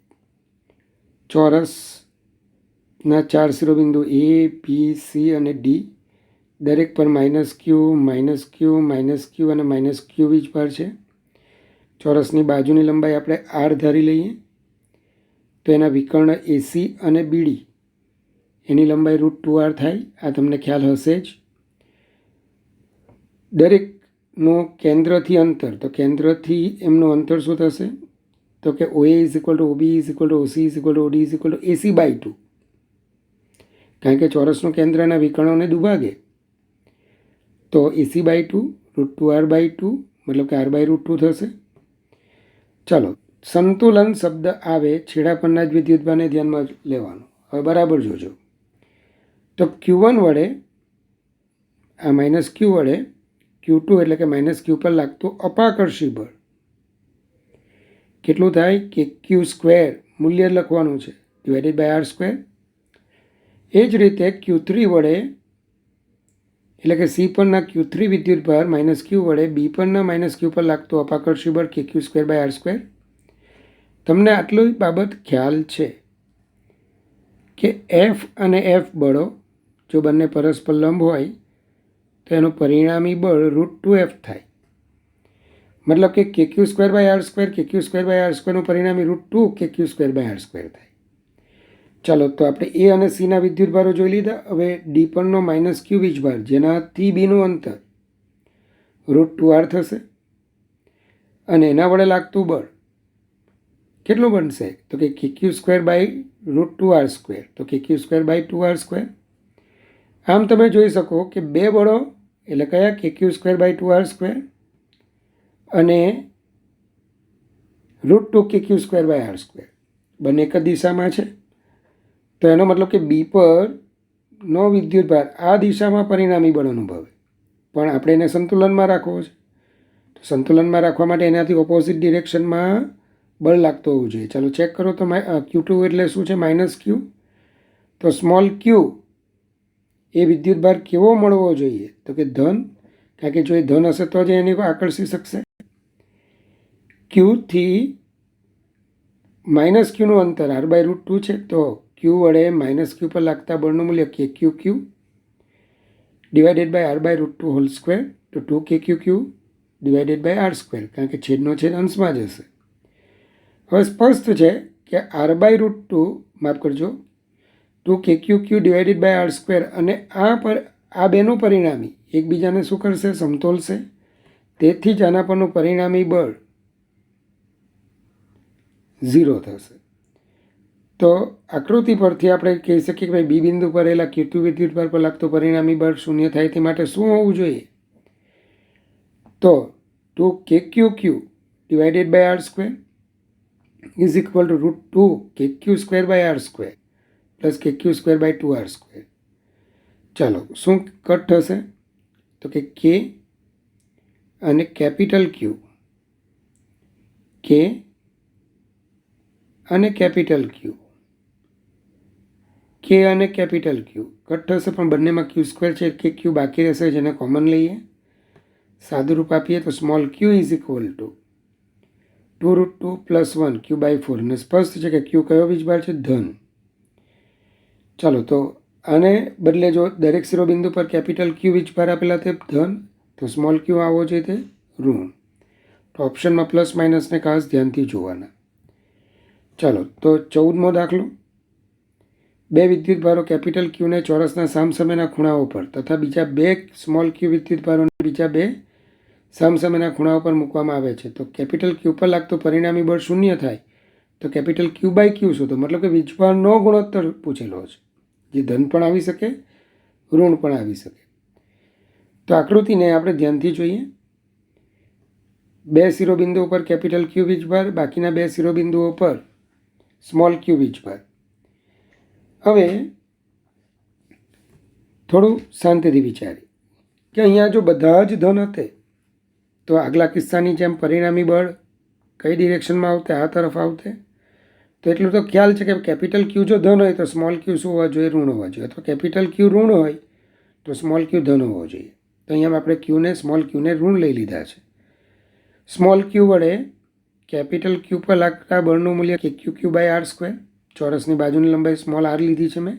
ચોરસના 4 શિરોબિંદુ A, B, C અને D, દરેક પર -Q, -Q અને -Q વીજભાર છે. ચોરસની બાજુની લંબાઈ આપણે R ધારી લઈએ, તો એના વિકર્ણ AC અને BD એની લંબાઈ √2R થાય. આ તમને ખ્યાલ હશે જ. દરેકનું કેન્દ્રથી અંતર, તો કેન્દ્રથી એમનું અંતર શું થશે? તો કે OA is equal two OB is equal two OC is equal two OD is equal two AC/2. કારણ કે ચોરસનું કેન્દ્ર એના વિકર્ણોને દુભાગે, તો AC/2 √2R/2 મતલબ કે R/√2 થશે. ચાલો, સંતુલન શબ્દ આવે છેડા પરના જ વિદ્યુતભારને ધ્યાનમાં લેવાનું. હવે બરાબર જોજો. તો Q1 વડે આ -Q વડે Q2 એટલે કે -Q પર લાગતું અપાકર્ષી બળ કેટલું થાય? કે Q² મૂલ્ય લખવાનું છે /R². એ જ રીતે Q3 વડે એટલે કે C પરના Q3 વિદ્યુતભાર -Q વડે B પરના -Q પર લાગતું અપાકર્ષી બળ KQ²/R². તમને આટલી બાબત ખ્યાલ છે કે F અને F બળો જો બંને પરસ્પર લંબ હોય તો એનું પરિણામી બળ √2F થાય. મતલબ કે KQ²/R², નું પરિણામી √2 KQ²/R² થાય. ચાલો, તો આપણે A અને C ના વિદ્યુતભારો જોઈ લીધા. હવે D પરનો -Q વીજભાર જેનાથી બીનું અંતર √2R થશે અને એના વડે લાગતું બળ કેટલું બનશે? તો કે KQ²/√2R², તો KQ²/2R². આમ તમે જોઈ શકો કે બે બળો એટલે કયા? KQ²/2R² અને √2 KQ²/R², બંને એક જ દિશામાં છે. તો એનો મતલબ કે B પરનો વિદ્યુતભાર આ દિશામાં પરિણામી બળ અનુભવે, પણ આપણે એને સંતુલનમાં રાખવો છે. તો સંતુલનમાં રાખવા માટે એનાથી ઓપોઝિટ ડિરેક્શનમાં બળ લાગતો હોવું જોઈએ. ચાલો ચેક કરો. તો Q2 એટલે શું છે? -Q. તો સ્મોલ q એ વિદ્યુતભાર કેવો મળવો જોઈએ? તો કે ધન. કારણ કે જો એ ધન હશે તો જ એની આકર્ષી શકશે. Q થી -Qનું અંતર R/√2 છે, તો Q વડે -Q પર લાગતા બળનું મૂલ્ય KQQ /R/√2 હોલ સ્ક્વેર, તો 2KQQ /R², કારણ કે છેદનો છેદ અંશમાં જ હશે. હવે સ્પષ્ટ છે કે R/√2 માફ કરજો 2KQQ /R² અને આ બેનું પરિણામી એકબીજાને શું કરશે? સમતોલશે. તેથી જ આના પરનું પરિણામી બળ 0 થશે. તો આકૃતિ પરથી આપણે કહી શકીએ કે ભાઈ B બિંદુ પર રહેલા Q2 વિદ્યુતભાર પર લાગતું પરિણામી બળ 0 થાય તે માટે શું હોવું જોઈએ? તો 2KQQ /R² is equal to √2 KQ²/R² plus KQ²/2R². ચાલો, શું કટ થશે? તો કે કે અને કેપિટલ ક્યુ, કે અને કેપિટલ ક્યુ, કે અને કેપિટલ ક્યુ કટ થશે, પણ બંનેમાં ક્યુ સ્ક્વેર છે, કે ક્યુ બાકી રહેશે, જેને કોમન લઈએ. સાદું રૂપ આપીએ તો small Q is equal to 2√2 + 1 q/4. અને સ્પષ્ટ છે કે ક્યુ કયો વીજભાર છે? ધન. ચાલો, તો આને બદલે જો દરેક શિરોબિંદુ પર કેપિટલ ક્યુ વીજભાર આપેલા તે ધન, તો સ્મોલ ક્યુ આવવો જોઈએ તે ઋણ. તો ઓપ્શનમાં પ્લસ માઇનસને ખાસ ધ્યાનથી જોવાના. ચાલો, તો 14મો દાખલો. બે વિદ્યુતભારો કેપિટલ ક્યુને ચોરસના સામસામેના ખૂણાઓ પર તથા બીજા બે સ્મોલ ક્યુ વિદ્યુતભારોને બીજા બે સામસામેના ખૂણાઓ પર મૂકવામાં આવે છે. તો કેપિટલ ક્યુ પર લાગતું પરિણામી બળ શૂન્ય થાય તો કેપિટલ Q/Q શું? તો મતલબ કે વીજભારનો ગુણોત્તર પૂછેલો છે, જે ધન પણ આવી શકે, ઋણ પણ આવી શકે. તો આકૃતિને આપણે ધ્યાનથી જોઈએ. બે શિરોબિંદુઓ પર કેપિટલ ક્યુ વીજભાર, બાકીના બે શિરોબિંદુઓ પર સ્મોલ ક્યુ વીજભાર. હવે થોડું શાંતિથી વિચારી કે અહીંયા જો બધા જ ધન હતે તો આગલા કિસ્સાની જેમ પરિણામી બળ કઈ ડિરેક્શનમાં આવતે? આ તરફ આવતે. તો એટલું તો ખ્યાલ છે કે કેપિટલ ક્યુ જો ધન હોય તો સ્મોલ ક્યુ શું હોવા જોઈએ? ઋણ હોવા જોઈએ. અથવા કેપિટલ ક્યુ ઋણ હોય તો સ્મોલ ક્યુ ધન હોવો જોઈએ. તો અહીંયા આપણે સ્મોલ ક્યુને ઋણ લઈ લીધા છે. સ્મોલ ક્યુ વડે કેપિટલ ક્યુ પર લાગતા બળનું મૂલ્ય KQ/r². ચોરસની બાજુની લંબાઈ સ્મોલ r લીધી છે મેં.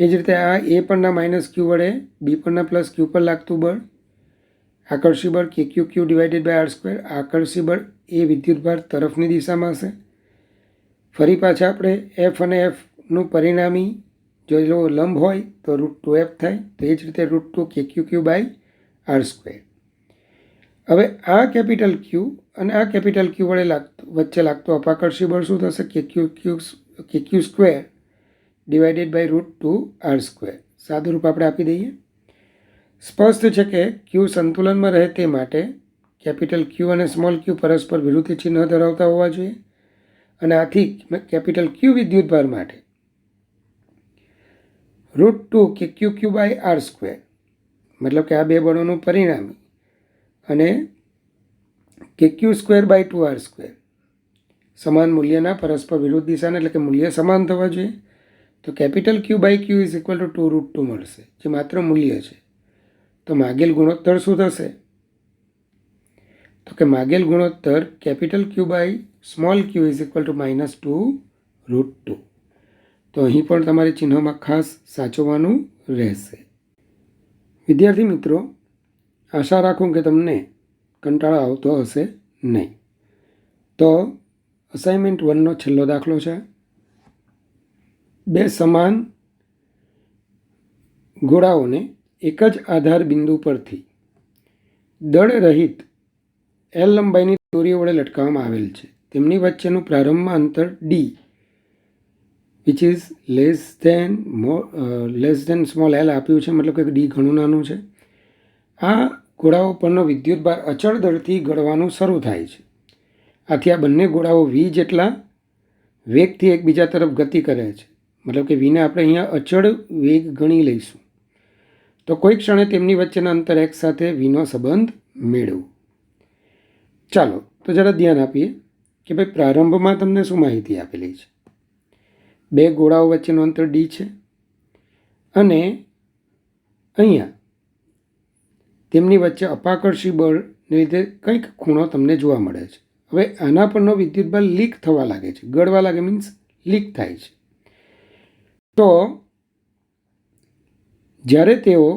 એ જ રીતે આ એ પરના માઇનસ ક્યુ વડે બી પરના પ્લસ ક્યુ પર લાગતું બળ, આકર્ષી બળ KQQ/r². આકર્ષી બળ એ વિદ્યુતભાર તરફની દિશામાં હશે. ફરી પાછા આપણે એફ અને એફનું પરિણામી જો એનો લંબ હોય તો √2f થાય. તો એ જ રીતે √2 KQQ/r². હવે આ કેપિટલ ક્યુ અને આ કેપિટલ ક્યુ વડે વચ્ચે લાગતું અપાકર્ષી બળ શું થશે? KQ²/√2r². સાદું રૂપ આપણે આપી દઈએ. સ્પષ્ટ છે કે ક્યુ સંતુલનમાં રહે તે માટે કેપિટલ ક્યુ અને સ્મોલ ક્યુ પરસ્પર વિરુદ્ધ ચિહ્ન ધરાવતા હોવા જોઈએ. અને આથી કેપિટલ ક્યુ વિદ્યુતભાર માટે √2 KQQ/r², મતલબ કે આ બે બળોનું પરિણામી, અને KQ²/2r² સમાન મૂલ્યના પરસ્પર વિરુદ્ધ દિશાના, એટલે કે મૂલ્ય સમાન થવા જોઈએ. તો capital Q/Q is equal to 2√2 મળશે, જે માત્ર મૂલ્ય છે. તો માગેલ ગુણોત્તર શું થશે? તો કે માગેલ ગુણોત્તર કેપિટલ Q/સ્મોલ ક્યુ ઇઝ ઇક્વલ ટુ -2√2. તો અહીં પણ તમારે ચિહ્નોમાં ખાસ સાચવવાનું રહેશે. વિદ્યાર્થી મિત્રો, આશા રાખું કે તમને કંટાળો આવતો હશે નહીં. તો અસાઇનમેન્ટ 1નો છેલ્લો દાખલો છે. બે સમાન ગોળાઓને એક જ આધાર બિંદુ પરથી દળ રહિત L લંબાઈની દોરીઓ વડે લટકાવવામાં આવેલ છે. તેમની વચ્ચેનું પ્રારંભમાં અંતર D which is less than small l આપ્યું છે, મતલબ કે D ઘણું નાનું છે. આ ગોળાઓ પરનો વિદ્યુતભાર અચળ દળથી ગળવાનું શરૂ થાય છે. આથી આ બંને ગોળાઓ V જેટલા વેગથી એકબીજા તરફ ગતિ કરે છે. મતલબ કે Vને આપણે અહીંયા અચળ વેગ ગણી લઈશું. તો કોઈ ક્ષણે તેમની વચ્ચેના અંતર x સાથે Vનો સંબંધ મેળવો. ચાલો, તો જરા ધ્યાન આપીએ કે ભાઈ પ્રારંભમાં તમને શું માહિતી આપેલી છે. બે ગોળાઓ વચ્ચેનું અંતર D છે અને અહીંયા તેમની વચ્ચે અપાકર્ષી બળને લીધે કંઈક ખૂણો તમને જોવા મળે છે. હવે આના પરનો વિદ્યુતભાર લીક થવા લાગે છે. ગળવા લાગે મીન્સ લીક થાય છે. તો જ્યારે તેઓ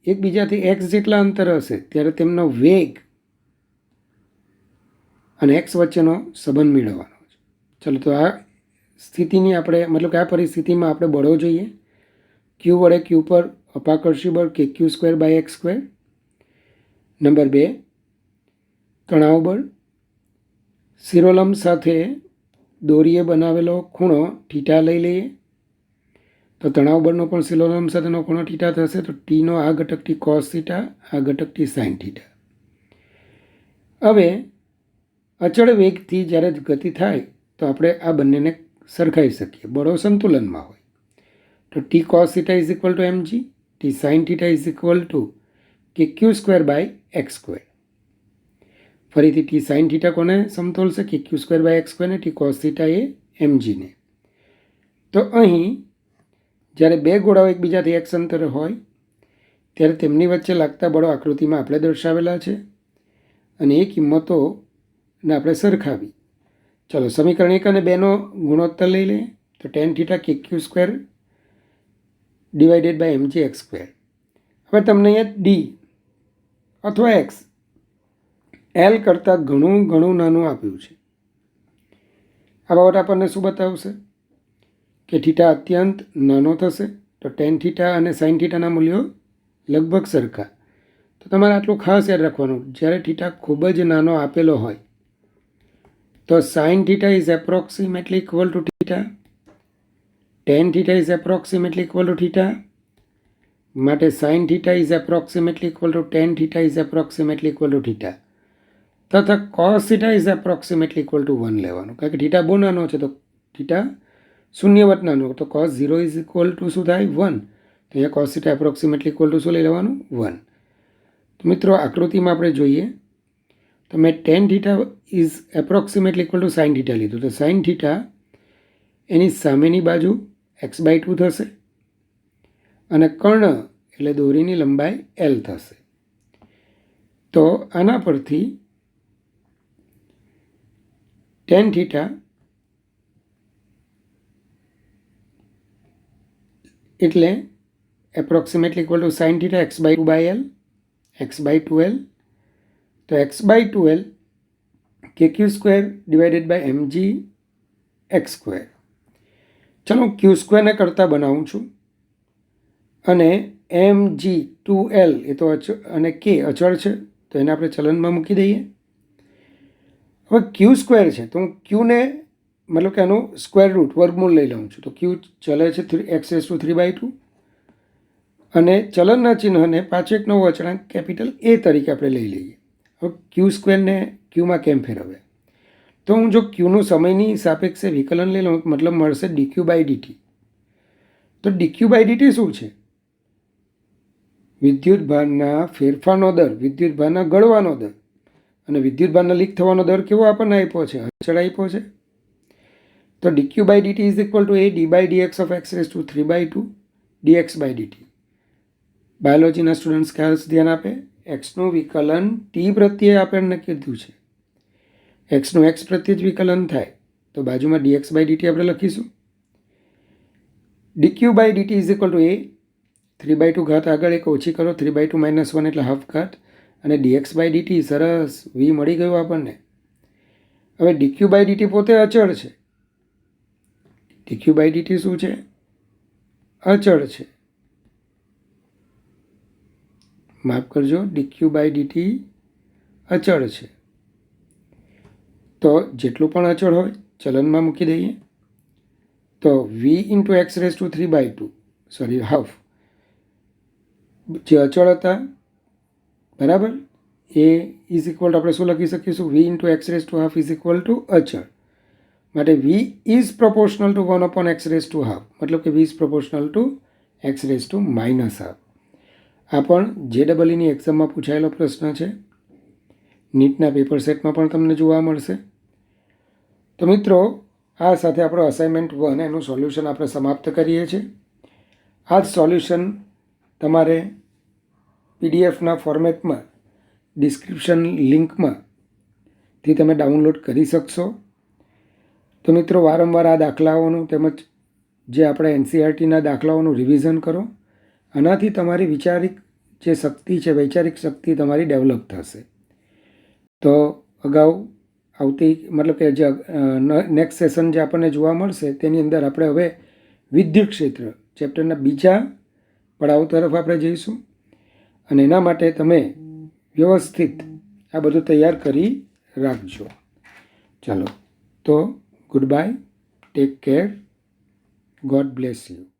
એકબીજાથી x જેટલા અંતર હશે ત્યારે તેમનો વેગ અને x વચ્ચેનો સંબંધ મેળવવાનો છે. ચાલો, તો આ સ્થિતિની આપણે મતલબ કે આ પરિસ્થિતિમાં આપણે બળો જોઈએ. ક્યુ વડે ક્યુ પર અપાકર્ષી બળ KQ²/x². નંબર 2, તણાવ બળ. શિરોલંબ સાથે દોરીએ બનાવેલો ખૂણો θ લઈ લઈએ તો તણાવ બળનો પણ શિરોલંબ સાથેનો ખૂણો θ થશે. તો ટીનો આ ઘટકથી cos θ, આ ઘટકથી sin θ. હવે અચળ વેગથી જ્યારે ગતિ થાય તો આપણે આ બંનેને સરખાઈ શકીએ. બળો સંતુલનમાં હોય તો T cos θ is equal to mg, T sin θ is equal to K Q square by X square. ફરીથી ટી સાઇન થીટા કોને સમતોલ છે? K Q square by X સ્ક્વેરને. ટી કોસ થીટા એ mgને. તો અહીં જ્યારે બે ગોળાઓ એકબીજાથી એક્સ અંતરે હોય ત્યારે તેમની વચ્ચે લાગતા બળો આકૃતિમાં આપણે દર્શાવેલા છે અને એ કિંમતોને આપણે સરખાવી. ચલો સમીકરણ 1 અને 2નો ગુણોત્તર લઈ લઈએ. તો tan theta K Q square divided by mg X square. હવે તમને અહીંયા ડી અથવા એક્સ એલ કરતાં ઘણું નાનું આપ્યું છે. આ બાબત આપણને શું બતાવશે? કે થીટા અત્યંત નાનો થશે. તો ટેન થીટા અને સાઇન થીટાના મૂલ્યો લગભગ સરખા. તો તમારે આટલું ખાસ યાદ રાખવાનું, જ્યારે થીટા ખૂબ જ નાનો આપેલો હોય તો sine theta is approximately equal to theta, tan theta is approximately equal to theta. માટે sine theta is approximately equal to tan theta is approximately equal to theta, તથા cos theta is approximately equal to 1 લેવાનું. કારણ કે theta બહુ નાનો છે તો theta શૂન્યવત નાનો, તો કોસ 0 ઇઝ ઇક્વલ ટુ શું થાય? 1. તો અહીંયા cos theta approximately equal to શું લઈ લેવાનું? 1. તો મિત્રો આકૃતિમાં આપણે જોઈએ તો મેં ten theta is approximately equal to sine theta લીધું. તો સાઇન થીટા એની સામેની બાજુ x/2 થશે અને કર્ણ એટલે દોરીની લંબાઈ l થશે. તો આના પરથી ટેન થીટા એટલે approximately equal to sine theta x/2l, x/2l. તો x/2l K Q square divided by mg X square. ચલો ક્યુ સ્ક્વેરને કરતાં બનાવું છું અને mg2l એ તો અને k અચળ છે તો એને આપણે ચલનમાં મૂકી દઈએ. હવે ક્યુ સ્ક્વેર છે તો હું ક્યુને મતલબ કે આનું સ્ક્વેર રૂટ વર્ગમૂળ લઈ લઉં છું. તો ક્યુ ચલે છે x⁵3/2 અને ચલનના ચિહ્નને પાછો એક નવો અચળાંક કેપિટલ એ તરીકે આપણે લઈ લઈએ. હવે ક્યુ સ્ક્વેરને ક્યુમાં કેમ ફેરવે? તો હું જો ક્યુનું સમયની સાપેક્ષે વિકલન લઈ લઉં મતલબ મળશે dq/dt. તો dq/dt શું છે? વિદ્યુતભારના ફેરફારનો દર, વિદ્યુતભારના ગળવાનો દર. અને વિદ્યુતભારના લીક થવાનો દર કેવો આપણને આપ્યો છે? અચળ આપ્યો છે. તો dq/dt is equal to a d/dx of x⁵3/2 dx/dt. બાયોલોજીના સ્ટુડન્ટ્સ ખાસ ધ્યાન આપે, એક્સનું વિકલન ટી પ્રત્યે આપણને કીધું છે. એક્સનું એક્સ પ્રત્યે જ વિકલન થાય તો બાજુમાં dx/dt આપણે લખીશું. dq/dt is equal to a 3/2 ઘાત આગળ એક ઓછી કરો 3/2 - 1 એટલે હાફ ઘાત અને dx/dt. સરસ, v મળી ગયું આપણને. હવે dq/dt પોતે અચળ છે. dq/dt શું છે? અચળ છે. માફ કરજો, dq/dt અચળ છે. તો જેટલું પણ અચળ હોય ચલનમાં મૂકી દઈએ. તો v × x⁵3/2 સોરી હાફ જે અચળ હતા બરાબર એ ઇઝ ઇક્વલ ટુ આપણે શું લખી શકીશું? v × x⁻² is equal two અચળ. માટે v is proportional two 1/x⁻², મતલબ કે v is proportional two x⁻². આ પણ JEEની એક્ઝામમાં પૂછાયેલો પ્રશ્ન છે. નીટના પેપર સેટમાં પણ તમને જોવા મળશે. તો મિત્રો આ સાથે આપણો અસાઇનમેન્ટ 1 એનું સોલ્યુશન આપણે સમાપ્ત કરીએ છીએ. આ જ સોલ્યુશન તમારે પીડીએફના ફોર્મેટમાં ડિસ્ક્રિપ્શન લિંકમાંથી તમે ડાઉનલોડ કરી શકશો. તો મિત્રો વારંવાર આ દાખલાઓનું તેમજ જે આપણે NCERTના દાખલાઓનું રિવિઝન કરો. આનાથી તમારી વિચારિક જે શક્તિ છે, વૈચારિક શક્તિ તમારી ડેવલપ થશે. તો અગાઉ આવતી મતલબ કે જે નેક્સ્ટ સેશન જે આપણને જોવા મળશે તેની અંદર આપણે હવે વિદ્યુત ક્ષેત્ર ચેપ્ટરના બીજા પડાવ તરફ આપણે જઈશું અને એના માટે તમે વ્યવસ્થિત આ બધું તૈયાર કરી રાખજો. ચાલો તો good bye, take care, God bless you.